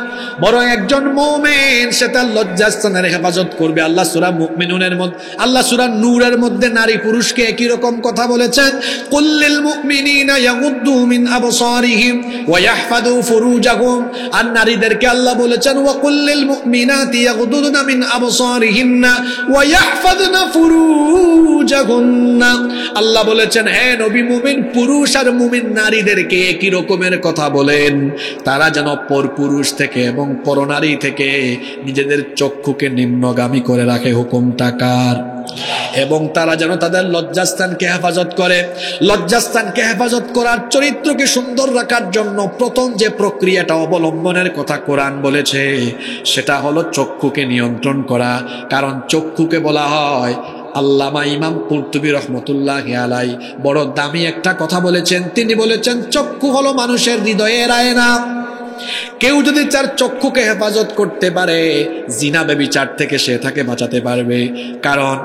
বরং একজন মুমিন সে তার লজ্জাস্থানের হেফাজত করবে। আল্লাহ সূরা মুমিনুনের মধ্যে, আল্লাহ সূরা নূরের মধ্যে নারী পুরুষকে একই রকম কথা বলেছেন, কুল্লিল মুমিনিনা ইয়াগুদ্দু মিন আবসারিহিম ওয়া ইয়াহফাযু ফুরুজাহুম। আর নারীদেরকে আল্লাহ বলেছেন, ওয়া কুল্লিল মুমিনাতি ইয়াগুদ্দুনা মিন আবসারিহিন্না ওয়া ইয়াহফাযনা ফুরুজাহুন্না। আল্লাহ বলেছেন, হে নবী, মুমিন পুরুষ আর মুমিন নারীদেরকে একই রকমের কথা বলেন, তারা যেন পরপুরুষ থেকে এবং পরনারী থেকে নিজেদের চক্ষুকে নিম্নগামী করে রাখে। হুকুমটা কার? এবং তারা যেন তাদের লজ্জাস্থানকে হেফাজত করে। লজ্জাস্থানকে হেফাজত করার, চরিত্রকে সুন্দর রাখার জন্য প্রথম যে প্রক্রিয়াটা অবলম্বনের কথা কোরআন বলেছে, সেটা হলো চক্ষুকে নিয়ন্ত্রণ করা। কারণ চক্ষুকে বলা হয়, আল্লামা ইমাম কুরতুবী রহমতুল্লাহি আলাইহি বড় দামি একটা কথা বলেছেন। তিনি বলেছেন, চক্ষু হলো মানুষের হৃদয়ের আয়না। কেউ যদি তার চক্ষুকে হেফাজত করতে পারে, জিনা ব্যভিচার থেকে সে তাকে বাঁচাতে পারবে। কারণ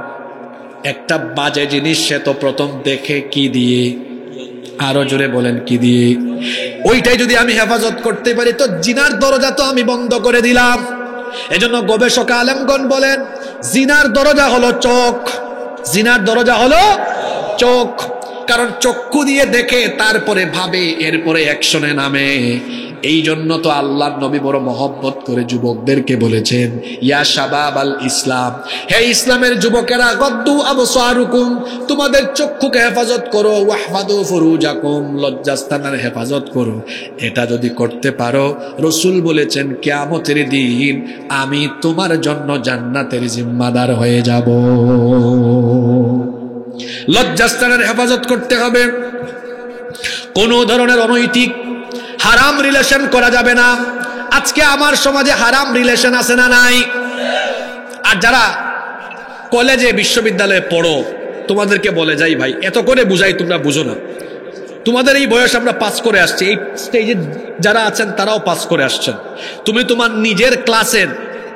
একটা বাজে জিনিস সে তো প্রথম দেখে কি দিয়ে? আরো জোরে বলেন, কি দিয়ে? ওইটাই যদি আমি হেফাজত করতে পারি, তো জিনার দরজা তো আমি বন্ধ করে দিলাম। এজন্য গবেষক আলেমগণ বলেন, জিনার দরজা হলো চোখ। জিনার দরজা হলো চোখ। কারণ চক্ষু দিয়ে দেখে, তারপরে ভাবে, এরপরে অ্যাকশনে নামে। এই জন্য তো আল্লাহর নবী বড় মহব্বত করে যুবকদেরকে বলেছেন, ইয়া শাবাব আল ইসলাম, হে ইসলামের যুবকেরা, গদ্দু আবসারুকুম, তোমাদের চক্ষুকে হেফাজত করো, ওয়াহফাদু ফুরুজাকুম, লজ্জাস্থানের হেফাজত করো। এটা যদি করতে পারো, রাসূল বলেছেন কিয়ামতের দিন আমি তোমার জন্য জান্নাতের জিম্মাদার হয়ে যাব। লজ্জাস্থানের হেফাজত করতে হবে। কোন ধরনের অনৈতিক হারাম রিলেশন করা যাবে না। আজকে আমার সমাজে হারাম রিলেশন আছে না নাই? আর যারা কলেজে বিশ্ববিদ্যালয়ে পড়ো, তোমাদেরকে বলে যাই ভাই, এত করে বুঝাই তোমরা বুঝো না। তোমাদের এই বয়স আমরা পাস করে আসছি, এই স্টেজে যারা আছেন তারাও পাস করে আসছেন। তুমি তোমার নিজের ক্লাসের,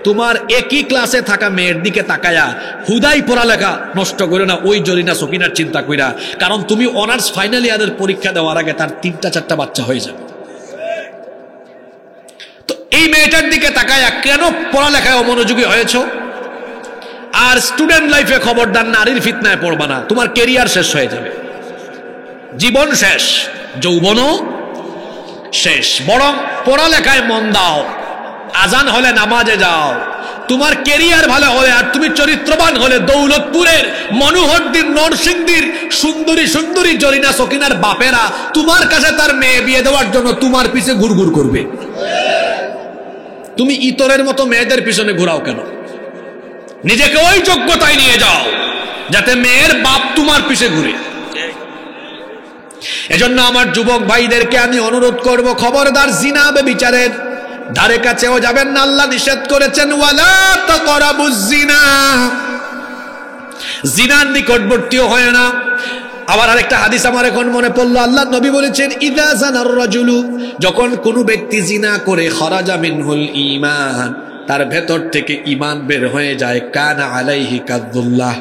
তোমার একই ক্লাসে থাকা মেয়ের দিকে তাকায়া হুদাই পড়ালেখা নষ্ট করে না, ওই জরিনা সকিনার চিন্তা কইরা। কারণ তুমি অনার্স ফাইনাল ইয়ারের পরীক্ষা দেওয়ার আগে তার 3-4টা বাচ্চা হয়ে যাবে। তো এই মেয়েটার দিকে তাকায়া কেন পড়ালেখায় অমনোযোগী হয়েছ? আর স্টুডেন্ট লাইফে খবরদার নারীর ফিতনায় পড়বা না, তোমার কেরিয়ার শেষ হয়ে যাবে, জীবন শেষ, যৌবনও শেষ। বরং পড়ালেখায় মন দাও, আজান হলে নামাজে যাও। তোমার কেরিয়ার ভালো হলে আর তুমি চরিত্রবান হলে দৌলতপুরের, মনোহরদীর, নরসিংদীর সুন্দরী সুন্দরী জরিনা সকিনার বাপেরা তোমার কাছে তার মেয়ে বিয়ে দেওয়ার জন্য তোমার পিছে ঘুরঘুর করবে। তুমি ইতরের মতো মেয়েদের পিছনে ঘুরাও কেন? নিজেকে ওই যোগ্যতায় নিয়ে যাও যাতে মেয়ের বাপ তোমার পিছে ঘুরে। এজন্য আমার যুবক ভাইদেরকে আমি অনুরোধ করব, খবরদার জিনা ব্যভিচারের ধারে কাছেও যাবেন না। আল্লাহ নিষেধ করেছেন, ওয়ালা তাকরাবুজ জিনা, জিনার নিকটবর্তীও হয় না। আবার আরেকটা হাদিস আমার এখন মনে পড়লো, আল্লাহ নবী বলেছেন, ইযা জানার রাজুলু, যখন কোনো ব্যক্তি জিনা করে, খরাজা মিনহুল ঈমান, তার ভেতর থেকে ঈমান বের হয়ে যায়, কানা আলাইহি কাযুল্লাহ,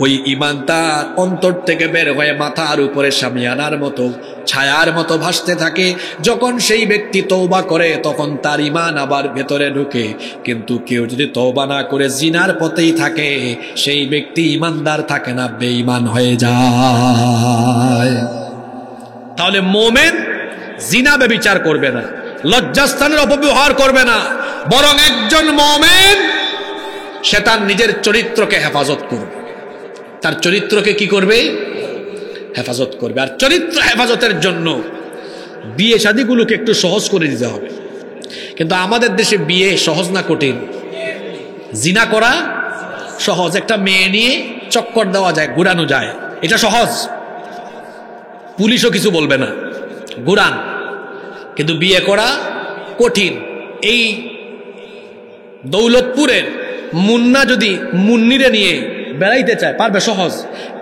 ওই ঈমান তার অন্তর থেকে বের হয়ে মাথার উপরে শামিয়ানার মতো, ছায়ার মতো ভাসতে থাকে। যখন সেই ব্যক্তি তওবা করে তখন তার ঈমান আবার ভেতরে ঢুকে। কিন্তু কেউ যদি তওবা না করে জিনার পথেই থাকে, সেই ব্যক্তি ঈমানদার থাকে না, বেঈমান হয়ে যায়। তাহলে মুমিন জিনা ব্যভিচার করবে না, লজ্জাস্থানের অপব্যবহার করবে না, বরং একজন মুমিন সে তার নিজের চরিত্রকে হেফাজত করবে। তার চরিত্রকে কি করবে? হেফাজত করবে। আর চরিত্র হেফাজতের জন্য বিয়ে শাদীগুলোকে একটু সহজ করে দিতে হবে। কিন্তু আমাদের দেশে বিয়ে সহজ না কঠিন? জিনা করা সহজ, একটা মেয়ে নিয়ে চক্কর দেওয়া যায়, ঘুরানো যায়, এটা সহজ, পুলিশও কিছু বলবে না, ঘুরান। কিন্তু বিয়ে করা কঠিন। এই দৌলতপুরের মুন্না যদি মুন্নিরে নিয়ে বেড়াইতে চায় পারবে, সহজ।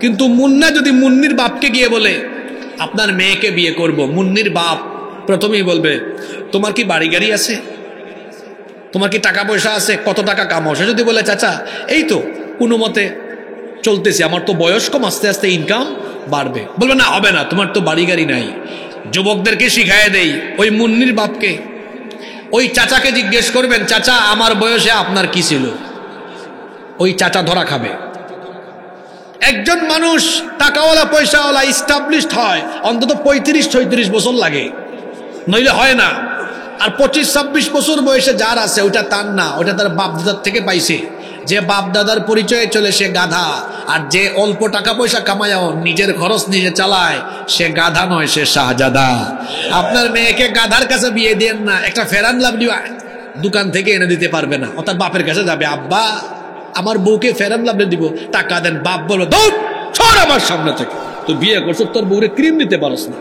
কিন্তু মুন্না যদি মুন্নির বাপকে গিয়ে বলে আপনার মেয়েকে বিয়ে করব, মুন্নির বাপ প্রথমেই বলবে তোমার কি বাড়ি গাড়ি আছে, তোমার কি টাকা পয়সা আছে, কত টাকা কামাও? সে যদি বলে চাচা এই তো কোনো মতে চলতেছি, আমার তো বয়স কম, আস্তে আস্তে ইনকাম বাড়বে, বলবে না হবে না, তোমার তো বাড়ি গাড়ি নাই। যুবকদেরকে শিখায় দেই, ওই মুন্নির বাপকে, ওই চাচাকে জিজ্ঞেস করবেন, চাচা আমার বয়সে আপনার কি ছিল? ওই চাচা ধরা খাবে। একজন মানুষ টাকাওয়ালা পয়সাওয়ালা ইস্টাবলিশড হয় অন্তত 35-36 বছর লাগে, নইলে হয় না। আর 25-26 বছর বয়সে যার আছে ওইটা তার না, ওইটা তার বাপদাদার থেকে পাইছে। যে বাপদাদার পরিচয়ে চলে সে গাধা, আর যে অল্প টাকা পয়সা কামায়ও নিজের খরচ নিজে চালায় সে গাধা নয়, সে শাহজাদা। আপনার মেয়েকে গাধার কাছে বিয়ে দেন না, একটা ফেরান লাভলি দোকান থেকে এনে দিতে পারবে না, ও তার বাপের কাছে যাবে, আব্বা আমার বউকে ফেরান লাভলি দিব, টাকা দেন। বাপ বলবে দৌড় ছড় আমার সামনে থেকে, তো বিয়ে করছো তোর বউরে ক্রিম দিতে পারস না।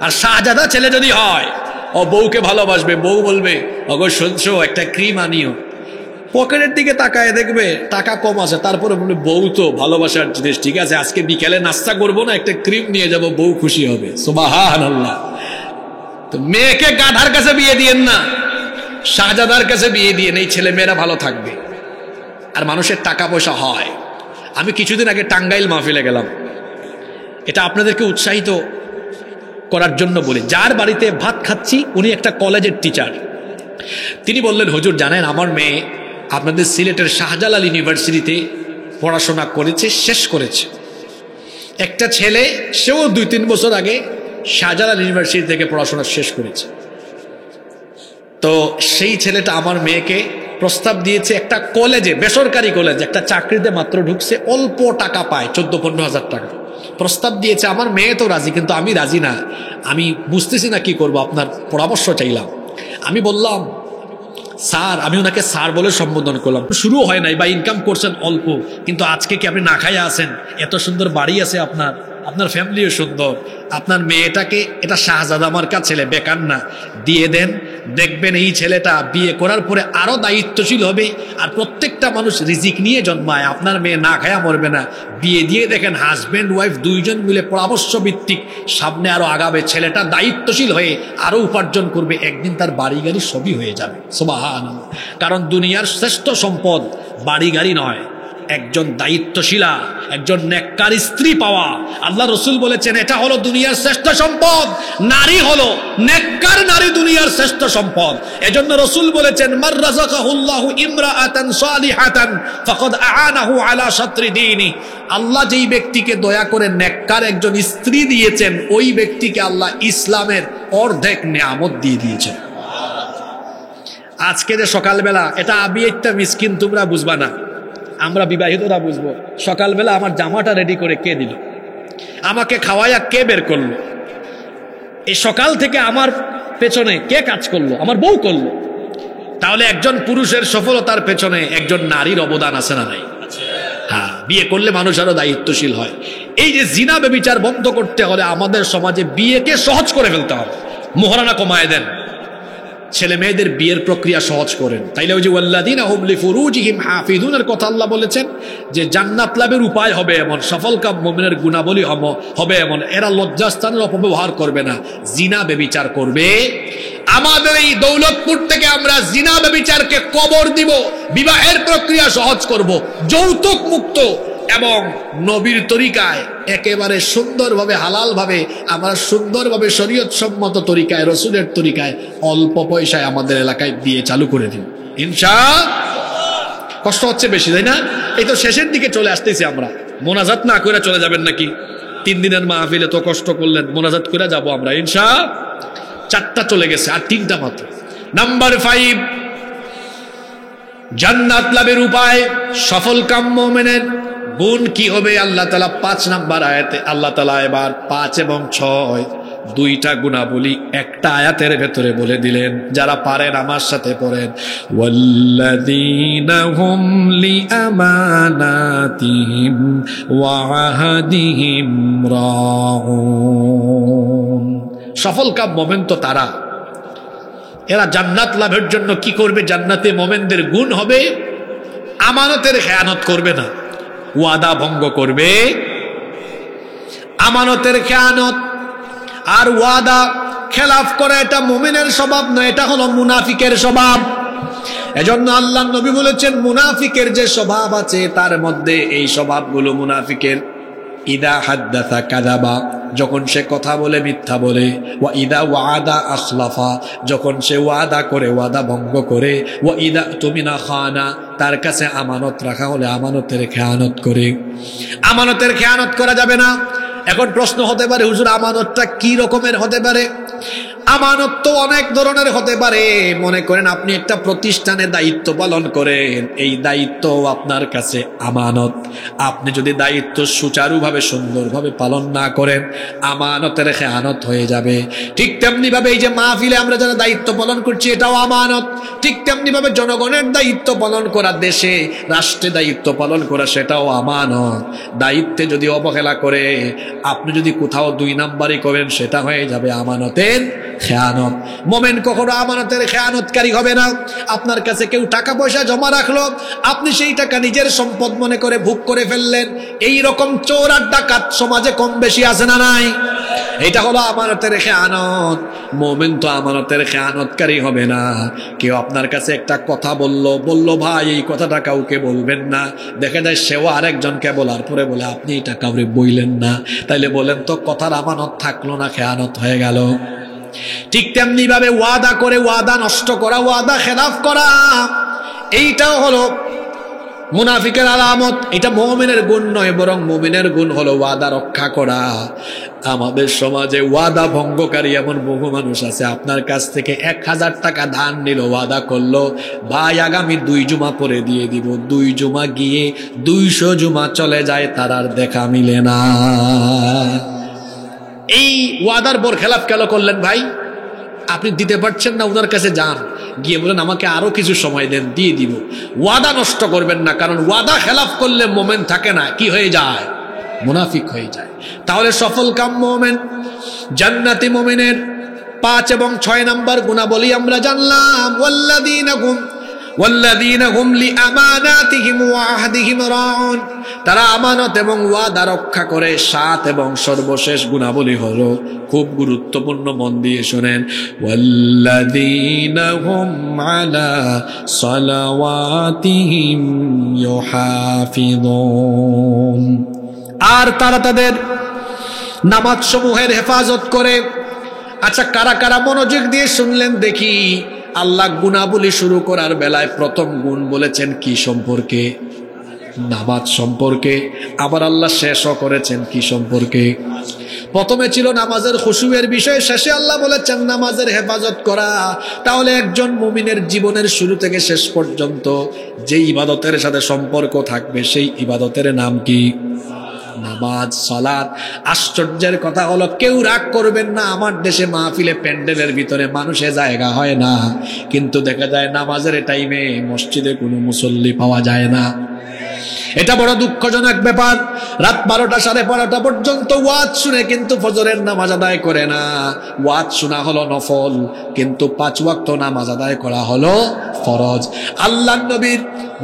আর শাহজাদা ছেলে যদি হয়, ও বউকে ভালোবাসবে, বউ বলবে ওগো শুনছো একটা ক্রিম আনিও, পকেটের দিকে তাকায় দেখবে টাকা কম আছে, তারপরে বলবে বউ তো ভালোবাসার জিনিস, ঠিক আছে আজকে বিকেলে নাস্তা করবো না, একটা ক্রিম নিয়ে যাব, বউ খুশি হবে, সুবহানাল্লাহ। তো মেয়েকে গাধার কাছে বিয়ে দিয়েন না, শাহজাদার কাছে বিয়ে দিয়ে এই ছেলে মেয়েরা ভালো থাকবে। আর মানুষের টাকা পয়সা হয়। আমি কিছুদিন আগে টাঙ্গাইল মাহফিলে গেলাম, এটা আপনাদেরকে উৎসাহিত করার জন্য বলি। যার বাড়িতে ভাত খাচ্ছি উনি একটা কলেজের টিচার। তিনি বললেন, হুজুর জানেন আমার মেয়ে আপনাদের সিলেটের শাহজালাল ইউনিভার্সিটিতে পড়াশোনা করেছে, শেষ করেছে। একটা ছেলে সেও 2-3 বছর আগে শাহজালাল ইউনিভার্সিটি থেকে পড়াশোনা শেষ করেছে। তো সেই ছেলেটা আমার মেয়েকে প্রস্তাব দিয়েছে একটা কলেজে, বেসরকারি কলেজ, একটা চাকরিতে মাত্র ঢুকছে, অল্প টাকা পায়, 14-15 হাজার টাকা। প্রস্তাব দিয়েছে, আমার মেয়ে তো রাজি, কিন্তু আমি রাজি না, আমি বুঝতেছি না কি করব, আপনার পরামর্শ চাইলাম। আমি বললাম স্যার, আমি ওনাকে স্যার বলে সম্বোধন করলাম, শুরু হয় নাই বা ইনকাম করছেন অল্প, কিন্তু আজকে কি আপনি না খাইয়া আছেন? এত সুন্দর বাড়ি আছে আপনার, আপনার ফ্যামিলিও সুন্দর, আপনার মেয়েটাকে, এটা শাহজাদা মার্কা ছেলে, বেকার না, দিয়ে দেন, দেখবেন এই ছেলেটা বিয়ে করার পরে আরো দায়িত্বশীল হবে। আর প্রত্যেকটা মানুষ রিজিক নিয়ে জন্মায়, আপনার মেয়ে না খায়া মরবে না। বিয়ে দিয়ে দেখেন হাজব্যান্ড ওয়াইফ দুইজন মিলে পরামর্শ ভিত্তিক সামনে আরো আগাবে, ছেলেটা দায়িত্বশীল হয়ে আরো উপার্জন করবে, একদিন তার বাড়ি গাড়ি সবই হয়ে যাবে। সুবহানাল্লাহ। কারণ দুনিয়ার শ্রেষ্ঠ সম্পদ বাড়ি গাড়ি নয়, একজন দায়িত্বশীলা, একজন নেককার স্ত্রী পাওয়া। আল্লাহ রসুল বলেছেন এটা হলো দুনিয়ার শ্রেষ্ঠ সম্পদ, নারী হলো নেককার নারী দুনিয়ার শ্রেষ্ঠ সম্পদ। এজন্য রসুল বলেছেন মান রাযাকাহুল্লাহু ইমরাআতান সালিহাতান ফাকাদ আ'আনাহু আলা শাত্রি দীনি। আল্লাহ যেই ব্যক্তিকে দয়া করে নেককার একজন স্ত্রী দিয়েছেন, ওই ব্যক্তিকে আল্লাহ ইসলামের অর্ধেক নিয়ামত দিয়ে দিয়েছেন। আজকে যে সকালবেলা, এটা আমি একটা মিসকিন, তোমরা বুঝবা না, আমরা বিবাহিতরা বুঝবো, সকালবেলা আমার জামাটা রেডি করে কে দিল, আমাকে খাওয়াইয়া কে বের করলো, এই সকাল থেকে আমার পেছনে কে কাজ করলো? আমার বউ করলো। তাহলে একজন পুরুষের সফলতার পেছনে একজন নারীর অবদান আছে না নাই? হ্যাঁ, বিয়ে করলে মানুষ আরো দায়িত্বশীল হয়। এই যে জিনা ব্যভিচার বন্ধ করতে হলে আমাদের সমাজে বিয়েকে সহজ করে ফেলতে হবে, মোহরানা কমায় দেন, ছেলে মেয়েদের বিয়ের প্রক্রিয়া সহজ করেন। তাইলে ওই যে ওয়াল্লাযীনা হুম লিফুরুজিহিম হাফিজুনের কথা আল্লাহ বলেছেন যে জান্নাত লাভের উপায় হবে এমন, সফলকাম মুমিনের গুণাবলী হবে এমন, এরা লজ্জাস্থানের অপব্যবহার করবে না, জিনা ব্যভিচার করবে। আমাদের এই দৌলতপুর থেকে আমরা জিনা ব্যভিচারকে কবর দিব, বিবাহের প্রক্রিয়া সহজ করব, যৌতুক মুক্ত এবং নবীর তরিকায় একেবারে সুন্দরভাবে হালালভাবে, আমরা সুন্দরভাবে শরীয়ত সম্মত তরিকায়, রসুলের তরিকায় অল্প পয়সায় আমাদের এলাকায় বিয়ে চালু করে দিন ইনশাআল্লাহ। কষ্ট হচ্ছে বেশি, তাই না? এই তো শেষের দিকে চলে আসতেছি আমরা, মোনাজাত না করে চলে যাবেন নাকি? 3 দিনের মাহফিলে তো কষ্ট করলেন, মোনাজাত করে যাব আমরা ইনশাআল্লাহ। 4টা চলে গেছে, আর 3টা মাত্র। নাম্বার 5, জান্নাত লাভের উপায়, সফল কাম মুমিনের গুণ কি হবে? আল্লাহ তাআলা 5 নাম্বার আয়াতে, আল্লাহ তাআলা এবার 5 এবং 6 2টা গুণাবলী একটা আয়াতের ভেতরে বলে দিলেন। যারা পারেন আমার সাথে পড়েন, ওয়াল্লাযীনা হুম লিআমানাতিহিম ওয়া আহাদিহিম রাউন। সফল কাম মুমিন তো তারা, এরা জান্নাত লাভের জন্য কি করবে? জান্নাতে মুমিনদের গুণ হবে আমানতের খেয়ানত করবে না, ওয়াদা ভঙ্গ করবে। আমানতের খেয়ানত আর ওয়াদা খেলাফ করা এটা মুমিনের স্বভাব নয়, এটা হলো মুনাফিকের স্বভাব। এজন্য আল্লাহ নবী বলেছেন মুনাফিকের যে স্বভাব আছে তার মধ্যে এই স্বভাবগুলো মুনাফিকের। ইদা হাদ্দাসা কাযাবা, যখন সে কথা বলে মিথ্যা বলে। ওয়া ইদা ওয়াদা আখলাফা, যখন সে ওয়াদা করে ওয়াদা ভঙ্গ করে। ওয়া ইদা তুমিনা খানা, তার কাছে আমানত রাখা হলে আমানতের খেয়ানত করে। আমানতের খেয়ানত করা যাবে না। এখন প্রশ্ন হতে পারে, হুজুর আমানতটা কি রকমের হতে পারে? আমানত তো অনেক ধরনের হতে পারে। মনে করেন আপনি একটা প্রতিষ্ঠানে দায়িত্ব পালন করেন, এই দায়িত্ব আপনার কাছে আমানত। আপনি যদি দায়িত্ব সুচারুভাবে সুন্দরভাবে পালন না করেন, আমানতের খেয়ানত হয়ে যাবে। ঠিক তেমনি ভাবে এই যে মাহফিলে আমরা যারা দায়িত্ব পালন করছি এটাও আমানত। ঠিক তেমনি ভাবে জনগণের দায়িত্ব পালন করা, দেশে রাষ্ট্রে দায়িত্ব পালন করা, সেটাও আমানত। দায়িত্বে যদি অবহেলা করে, আপনি যদি কোথাও 2 নাম্বারই করেন, সেটা হয়ে যাবে আমানতের খেয়ানত। মুমিন কখনো আমানতের খেয়ানতকারী হবে না। আপনার কাছে কেউ টাকা পয়সা জমা রাখলো, আপনি সেই টাকা নিজের সম্পদ মনে করে ভোগ করে ফেললেন, এই রকম চোর আর ডাকাত সমাজে কম বেশি আছে না নাই? এটা হলো আমানতের খেয়ানত। মুমিন তো আমানতের খেয়ানতকারী হবে না। কেউ আপনার কাছে একটা কথা বললো ভাই এই কথাটা কাউকে বলবেন না, দেখা যায় সেও আরেকজনকে বলার পরে বলে আপনি এটা কাউরে বইলেন না, তাইলে বলেন তো কথার আমানত থাকলো না, খেয়ানত হয়ে গেল। ঠিক তেমনি ভাবে ওয়াদা করে ওয়াদা নষ্ট করা, ওয়াদা খেলাফ করা, এইটাও হলো মুনাফিকের আলামত। এটা মুমিনের গুণ নয়, বরং মুমিনের গুণ হলো ওয়াদা রক্ষা করা। আমাদের সমাজে ওয়াদা ভঙ্গকারী এমন বহু মানুষ আছে। আপনার কাছ থেকে 1000 টাকা ধার নিল, ওয়াদা করলো ভাই আগামী 2 জুমা পরে দিয়ে দিব। 2 জুমা গিয়ে 200 জুমা চলে যায়, তার আর দেখা মিলে না। এই ওয়াদার বরখেলাপ কেন করলেন ভাই? আপনি দিতে পারছেন না, ওনার কাছে যান, গিয়ে বলেন আমাকে আরো কিছু সময় দেন, দিয়ে দিব। ওয়াদা নষ্ট করবেন না, কারণ ওয়াদা খেলাফ করলে মোমেন থাকে না, কি হয়ে যায়? মুনাফিক হয়ে যায়। তাহলে সফল কাম মোমেন, জান্নাতি মোমেনের 5 এবং 6 নাম্বার গুণাবলী আমরা জানলাম। ওয়াল্লাযীনা হুম লিআমানাতিহিম ওয়া আহদিহিম রাউন, তারা আমানত এবং ওয়াদা রক্ষা করে। 7 এবং সর্বশেষ গুণাবলী হলো খুব গুরুত্বপূর্ণ, মন দিয়ে শুনেন, ওয়াল্লাযীনা হুম আলা সালাওয়াতিহিম ইউহাফিযুন, আর তারা তাদের নামাজ সমূহের হেফাজত করে। আচ্ছা, কারা কারা মনোযোগ দিয়ে শুনলেন দেখি? আল্লাহ গুণাবলী শুরু করার বেলায় প্রথম গুণ বলেছেন কি সম্পর্কে? নামাজ সম্পর্কে। আবার আল্লাহ শেষও করেছেন কি সম্পর্কে? প্রথমে ছিল নামাজের খুশুয়ের বিষয়, শেষে আল্লাহ বলেছেন নামাজের হেফাজত করা। তাহলে একজন মুমিনের জীবনের শুরু থেকে শেষ পর্যন্ত যে ইবাদতের সাথে সম্পর্ক থাকবে, সেই ইবাদতের নাম কি? নামাজ, সালাত। আশ্চর্যের কথা হলো, কেউ রাগ করবেন না, আমার দেশে মাহফিলে প্যান্ডেলের ভিতরে মানুষের জায়গা হয় না, কিন্তু দেখা যায় নামাজের টাইমে মসজিদে কোনো মুসল্লি পাওয়া যায় না। এটা বড় দুঃখজনক ব্যাপার। রাত 12টা 12:30 পর্যন্ত ওয়াজ শুনে কিন্তু ফজরের নামাজ আদায় করে না। ওয়াজ শোনা হলো নফল, কিন্তু 5 ওয়াক্ত নামাজ আদায় করা হলো ফরজ। আল্লাহর নবীর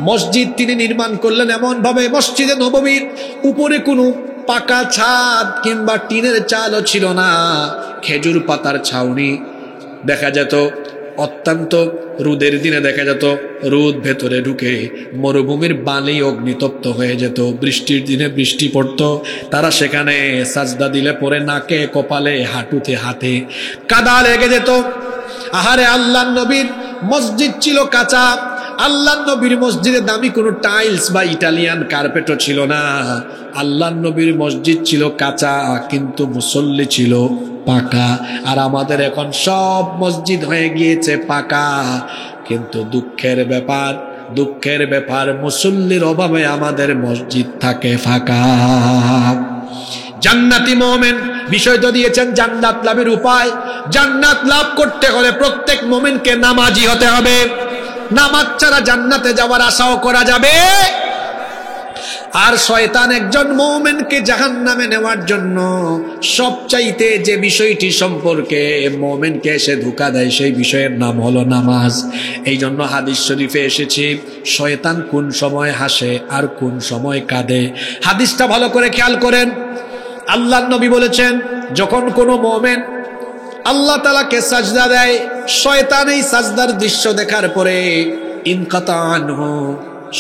মসজিদ তিনি নির্মাণ করলেন এমন ভাবে, মসজিদে নববীর উপরে কোনো পাকা ছাদ কিংবা টিনের চালও ছিল না, খেজুর পাতার ছাউনি। দেখা যেত অত্যন্ত রোদের দিনে দেখা যেত রোদ ভেতরে ঢুকে মরুভূমির বালি অগ্নিতপ্ত হয়ে যেত। বৃষ্টির দিনে বৃষ্টি পড়তো, তারা সেখানে সাজদা দিলে পরে নাকে কপালে হাঁটুতে হাতে কাদা লেগে যেত। আহারে, আল্লাহর নবীর মসজিদ ছিল কাঁচা। আল্লাহর নবীর মসজিদে দামি কোনো টাইলস বা ইটালিয়ান কার্পেটও ছিল না। আল্লাহর নবীর মসজিদ ছিল কাঁচা, কিন্তু মুসল্লি ছিল পাকা। আর আমাদের এখন সব মসজিদ হয়ে গিয়েছে পাকা, কিন্তু দুঃখের ব্যাপার মুসল্লির অভাবে আমাদের মসজিদ থাকে ফাঁকা। জান্নাতি মুমিন বিষয় তো দিয়েছেন জান্নাত লাভের উপায়। জান্নাত লাভ করতে হলে প্রত্যেক মুমিনকে নামাজি হতে হবে। নামাজ ছাড়া জান্নাতে যাওয়ার আশাও করা যাবে। আর শয়তান একজন মুমিনকে জাহান্নামে নেওয়ার জন্য সবচাইতে যে বিষয়টি সম্পর্কে মুমিনকে এসে ধোঁকা দেয়, সেই বিষয়ের নাম হলো নামাজ। এই জন্য হাদিস শরীফে এসেছে শয়তান কোন সময় হাসে আর কোন সময় কাঁদে। হাদিসটা ভালো করে খেয়াল করেন। আল্লাহর নবী বলেছেন, যখন কোনো মুমিন আল্লাহ তাআলাকে সাজদা দেয়, শয়তান এই সাজদার দৃশ্য দেখার পরে ইনকাতা আনহু,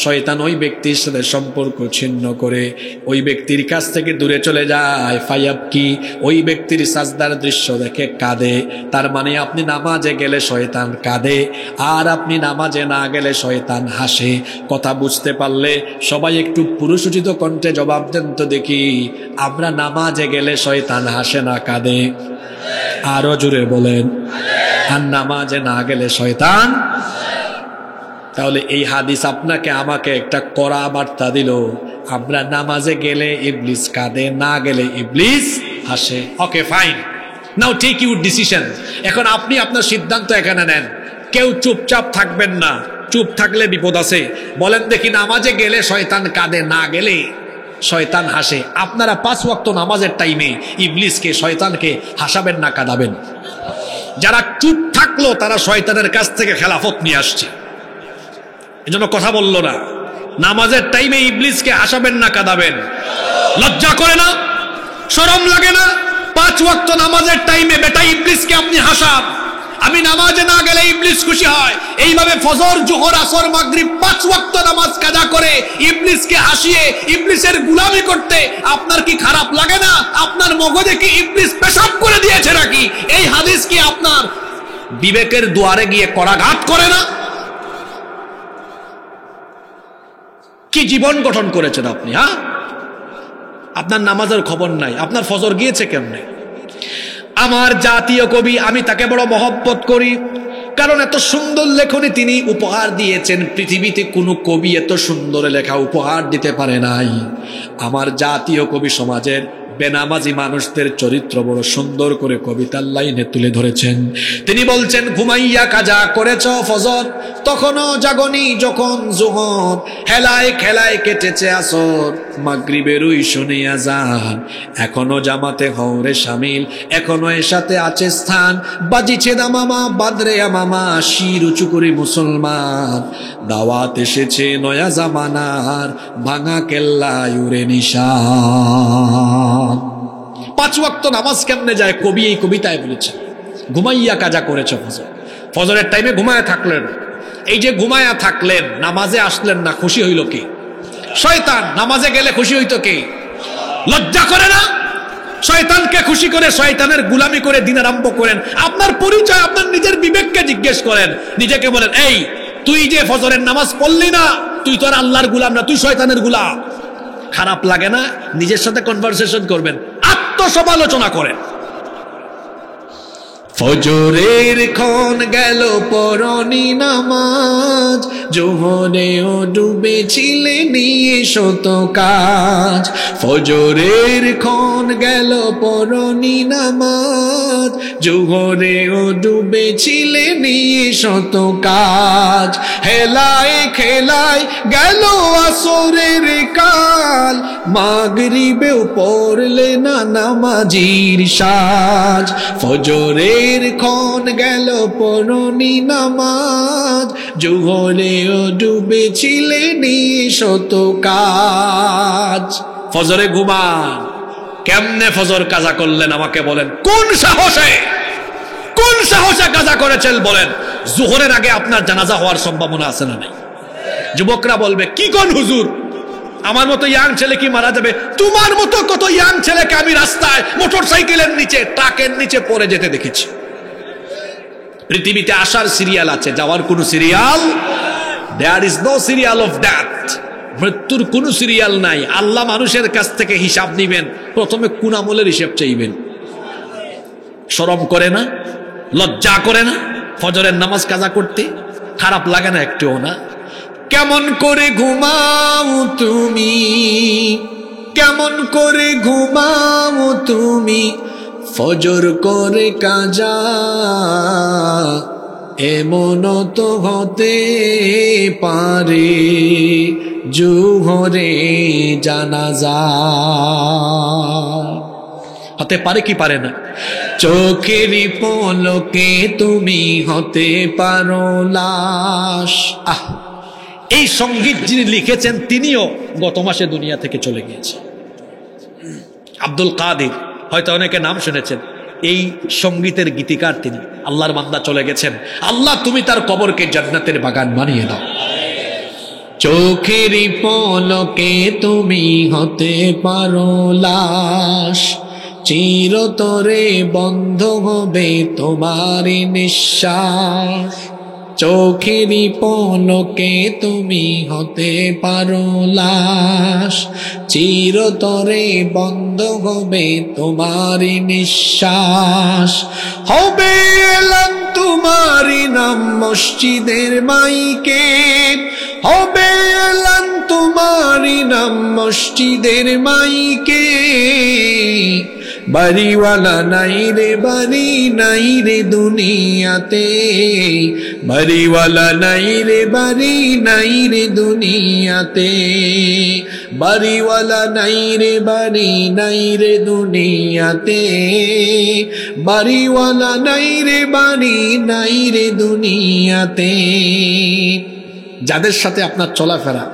শয়তান ওই ব্যক্তির সাথে সম্পর্ক ছিন্ন করে ওই ব্যক্তির কাছ থেকে দূরে চলে যায়। ফায়াবকি, ওই ব্যক্তির সাজদার দৃশ্য দেখে কাঁদে। তার মানে আপনি নামাজে গেলে শয়তান কাঁদে, আর আপনি নামাজে না গেলে শয়তান হাসে। কথা বুঝতে পারলে সবাই একটু পুরুষোচিত কণ্ঠে জবাব দেন তো দেখি, আমরা নামাজে গেলে শয়তান হাসে না কাঁদে? আরো জোরে বলেন। আর নামাজে না গেলে শয়তান। তাহলে এই হাদিস আপনাকে আমাকে একটা কড়া বার্তা দিল, আমরা নামাজে গেলে ইবলিস কাঁদে, না গেলে ইবলিস হাসে। Okay fine, now take your decision. এখন আপনি আপনার সিদ্ধান্ত এখানে নেন। কেউ চুপচাপ থাকবেন না, চুপ থাকলে বিপদ আছে। বলেন দেখি, নামাজে গেলে শয়তান কাঁদে, না গেলে শয়তান হাসে। আপনারা 5 ওয়াক্ত নামাজের টাইমে ইবলিসকে শয়তানকে হাসাবেন না কাঁদাবেন? যারা চুপ থাকলো তারা শয়তানের কাছ থেকে খেলাফত নিয়ে আসছে, এজন্য কথা বললো না। নামাজের টাইমে ইবলিসকে হাসাবেন না কাঁদাবেন? লজ্জা করে না? শরম লাগে না? 5 ওয়াক্ত নামাজের টাইমে বেটা ইবলিসকে আপনি হাসান। আমি নামাজে না গেলে ইবলিস খুশি হয়। এইভাবে ফজর, জোহর, আসর, মাগরিব 5 ওয়াক্ত নামাজ কাজা করে ইবলিসকে হাসিয়ে ইবলিসের গোলামি করতে আপনার কি খারাপ লাগে না? আপনার মগজে কি ইবলিস পেশাব করে দিয়েছে নাকি? এই হাদিস কি আপনার বিবেকের দুয়ারে গিয়ে করাঘাত করে না? কি জীবন গঠন করেছেন আপনি? হ্যাঁ, আপনার নামাজের খবর নাই, আপনার ফজর গিয়েছে কেমনে? আমার জাতীয় কবি, আমি তাকে বড় মহব্বত করি, কারণ এত সুন্দর লেখনী তিনি উপহার দিয়েছেন। পৃথিবীতে কোনো কবি এত সুন্দর লেখা উপহার দিতে পারে নাই। আমার জাতীয় কবি সমাজের বেনামাজি মানুষদের চরিত্র বড় সুন্দর করে কবিতার লাইনে তুলে ধরেছেন। তিনি বলছেন, ঘুমাইয়া কাজা করেছ ফজর, তখনও জাগনি যখন জোহর, হেলায় খেলায় কেটেছে আসর, মাগরিবেরই শুনে আযান, এখনো জামাতে হওরে শামিল, এখনো এর সাথে আছে স্থান, বাজিছে দামামা বাদরে মামা, শির উঁচু করে মুসলমান, দাওয়াত এসেছে নয়া জামানার, ভাঙা কেল্লায় উড়ে নিশান। 5 ওয়াক্ত নামাজ কেমনে যায় কবি এই কবিতায় বলেছেন। ঘুমাইয়া কাজা করেছ ফজর, ফজরের টাইমে ঘুমায়া থাকলেন। এই যে ঘুমায়া থাকলেন, নামাজে আসলেন না, খুশি হইল কি? শয়তান। নামাজে গেলে খুশি হইতো কি? লজ্জা করে না? শয়তানকে খুশি করে শয়তানের গুলামি করে দিন আরম্ভ করেন। আপনার পরিচয় আপনার নিজের বিবেককে জিজ্ঞেস করেন, নিজেকে বলেন, এই তুই যে ফজরের নামাজ পড়লি না, তুই তো আর আল্লাহর গুলাম না, তুই শয়তানের গুলাম। খারাপ লাগে না? নিজের সাথে কনভারসেশন করবেন, আত্মসমালোচনা করেন। ফজরের ক্ষণ গেল পরনি নামাজ, জোহরেও ডুবেছিলে নিয়ে শত কাজ। ফজরের ক্ষণ গেল পরনি নামাজ, জোহরেও ডুবেছিলে নিয়ে শত কাজ। হেলায় খেলায় গেল আসরের কাল, মাগরিবেও পড়লে না নামাজির সাজ। ফজরের ক্ষণ গেল পরনি নামাজ, জোহরেও ডুবেছিলে নিশত কাজ। ফজরে ঘুমান, কেমনে ফজর কাজা করলেন আমাকে বলেন? কোন সাহসে, কোন সাহসে কাজা করেছেন বলেন? জোহরের আগে আপনার জানাজা হওয়ার সম্ভাবনা আছে না নাই? যুবকরা বলবে, কি কোন হুজুর, আমার মতো ইয়াং ছেলে কি মারা যাবে? তোমার মতো কত ইয়াং ছেলেকে আমি রাস্তায় মোটরসাইকেলের নিচে, ট্রাকের নিচে পড়ে যেতে দেখেছি। পৃথিবীতে আসার সিরিয়াল আছে, যাওয়ার কোন serial? There is no serial of death. মৃত্যুর কোন সিরিয়াল নাই। আল্লাহ মানুষের কাছ থেকে হিসাব নিবেন, প্রথমে কোন আমলের হিসাব চাইবেন। শরম করে না? লজ্জা করে না ফজরের নামাজ কাজা করতে? খারাপ লাগে না একটুও না? কেমন করে ঘুমাও তুমি, কেমন করে ঘুমাও তুমি, ফজর করে কাজা, এমন তো হতে পারে জোহরে জানাজা। হতে পারে কি পারে না? চোখেরই পলকে তুমি হতে পারো লাশ। আহ, এই সঙ্গীত যিনি লিখেছেন তিনিও গত মাসে দুনিয়া থেকে চলে গিয়েছেন। আব্দুল কাদের, হয়তো অনেকে নাম শুনেছেন। এই সঙ্গীতের গীতিকার তিনি। আল্লাহর বান্দা চলে গেছেন। আল্লাহ তুমি তার কবরকে জান্নাতের বাগান বানিয়ে দাও। চোখেরই পলকে তুমি হতে পারো লাশ, চিরতরে বন্ধ হবে তোমার নিঃশ্বাস। চোখেরই পলকে তুমি হতে পারো লাশ, চিরতরে বন্ধ হবে তোমার নিঃশ্বাস। হবে এলান তোমারি নাম মসজিদের মাইকে, হবে এলান তোমারি নাম মসজিদের মাইকে। বাড়িওয়ালা নাই রে, বাড়ি নাই রে দুনিয়াতে, বাড়িওয়ালা নাই রে, বাড়ি নাই রে দুনিয়াতে, বাড়িওয়ালা নাই রে, বাড়ি নাই রে দুনিয়াতে, বাড়িওয়ালা নাই রে, বাড়ি নাই রে দুনিয়াতে। যাদের সাথে আপনার চলাফেরা,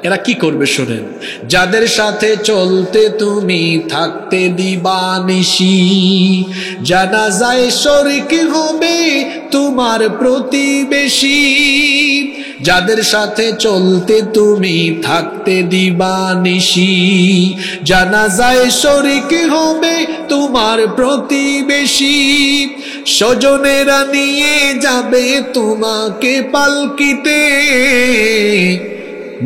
এরা কি করবে শোনেন। যাদের সাথে চলতে তুমি থাকতে দিবানিশি, জানাজায় শরীক হবে তোমার প্রতিবেশী। যাদের সাথে চলতে তুমি থাকতে দিবানিশি, জানাজায় শরীক হবে তোমার প্রতিবেশী। স্বজনেরা নিয়ে যাবে তোমাকে পালকিতে,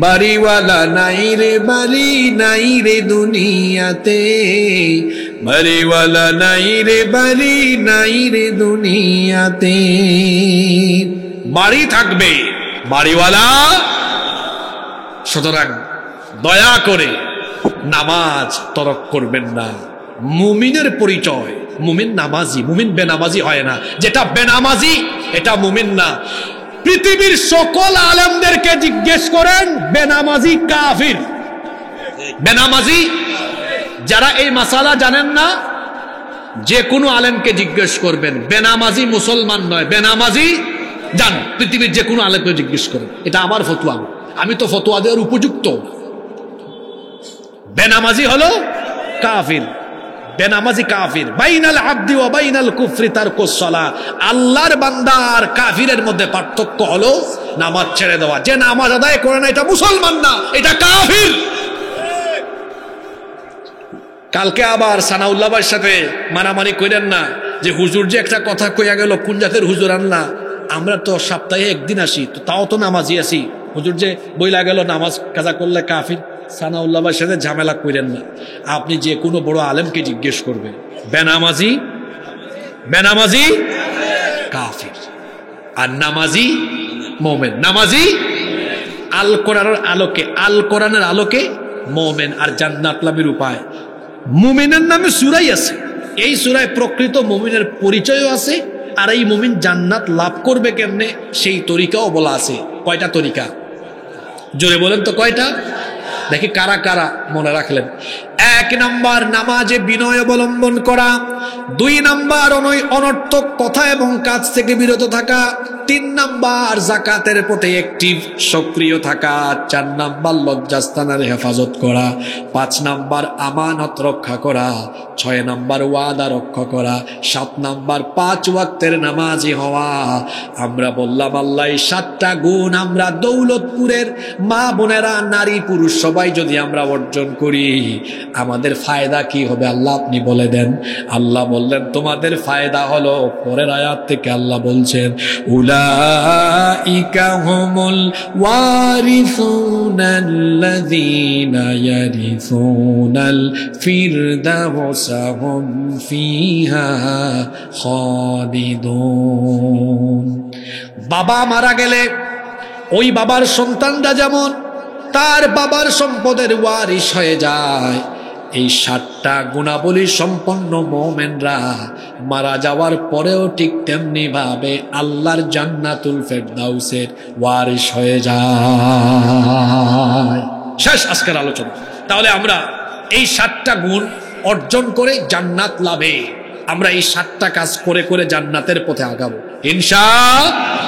বাড়িওয়ালা নাই রে বাড়ি নাই রে দুনিয়াতে, বাড়িওয়ালা নাই রে বাড়ি নাই রে দুনিয়াতে। বাড়ি থাকবে, বাড়িওয়ালা। সুতরাং দয়া করে নামাজ তরক করবেন না। মুমিনের পরিচয়, মুমিন নামাজি, মুমিন বেনামাজি হয় না। যেটা বেনামাজি এটা মুমিন না। পৃথিবীর সকল আলেমদেরকে জিজ্ঞেস করেন, বেনামাজি কাফির। বেনামাজি যারা এই মাসালা জানেন না, যে কোনো আলেমকে জিজ্ঞেস করবেন, বেনামাজি মুসলমান নয়, বেনামাজি জান। পৃথিবীর যে কোনো আলেমকে জিজ্ঞেস করেন, এটা আমার ফতোয়া, আমি তো ফতোয়া দেওয়ার উপযুক্ত। বেনামাজি হলো কাফির, বেনামাজি কাফির। বাইনাল আবদি ওয়া বাইনাল কুফরি তারকুস সালাহ। আল্লাহর বান্দা আর কাফিরের মধ্যে পার্থক্য হলো নামাজ ছেড়ে দেওয়া। যে নামাজ আদায় করে না এটা মুসলমান না, এটা কাফির। কালকে আবার সানাউল্লাহ ভাইয়ের সাথে মারামারি করেন না যে হুজুর যে একটা কথা কইয়া গেল, কোন জাতের হুজুর আনলা? আমরা তো সপ্তাহে একদিন আসি, তো তাও তো নামাজি আসি। হুজুর যে বইলা গেল নামাজ কাজা করলে কাফির। সানাউল্লাহ ভাইয়ের সাথে ঝামেলা করেন না। আপনি যে কোনো বড় আলেমকে জিজ্ঞেস করবেন, বেনামাজি বেনামাজি কাফির, আর নামাজি মোমেন। নামাজি আল কোরআনের আলোকে, আল কোরআনের আলোকে মোমেন আর জান্নাত লাভের উপায়। মুমিনের নামে সূরাই আছে, এই সূরায় প্রকৃত মুমিনের পরিচয়ও আছে, আর এই মুমিন জান্নাত লাভ করবে কেমনে সেই তরিকাও বলা আছে। কয়টা তরিকা? জোরে বলেন তো কয়টা? দেখি কারা কারা মনে রাখলেন। 1 নাম্বার নামাজে বিনয় অবলম্বন করা। 2 নাম্বার অনর্থক কথা এবং কাজ থেকে বিরত থাকা। 3 নাম্বার যাকাতের প্রতি অ্যাক্টিভ সক্রিয় থাকা। 4 নাম্বার লজ্জাস্থানের হেফাজত করা। 5 নাম্বার আমানত রক্ষা করা। 6 নাম্বার ওয়াদা রক্ষা করা। 7 নাম্বার 5 ওয়াক্তের নামাজি হওয়া। আমরা বললাম আল্লাহ এই 7টা গুণ আমরা দৌলতপুরের মা বোনেরা, নারী পুরুষ সবাই যদি আমরা অর্জন করি, আমাদের ফায়দা কি হবে আল্লাহ আপনি বলে দেন। আল্লাহ বললেন তোমাদের ফায়দা হলো, পরের আয়াত থেকে আল্লাহ বলছেন, উলাইকা হুমুল ওয়ারিসুনাল্লাযীনা ইয়ারিসুনাল ফিরদাউসা হুম ফিহা খালিদুন। বাবা মারা গেলে ওই বাবার সন্তানরা যেমন তার বাবার সম্পদের ওয়ারিশ হয়ে যায়, এই 7টা গুণাবলী সম্পন্ন মুমিনরা মারা যাওয়ার পরেও ঠিক তেমনি ভাবে আল্লাহর জান্নাতুল ফেরদাউসের ওয়ারিশ হয়ে যায়। শেষ আজকের আলোচনা। তাহলে আমরা এই 7টা গুণ অর্জন করে জান্নাত লাভে আমরা এই 7টা কাজ করে করে জান্নাতের পথে আগাবো ইনশাআল্লাহ।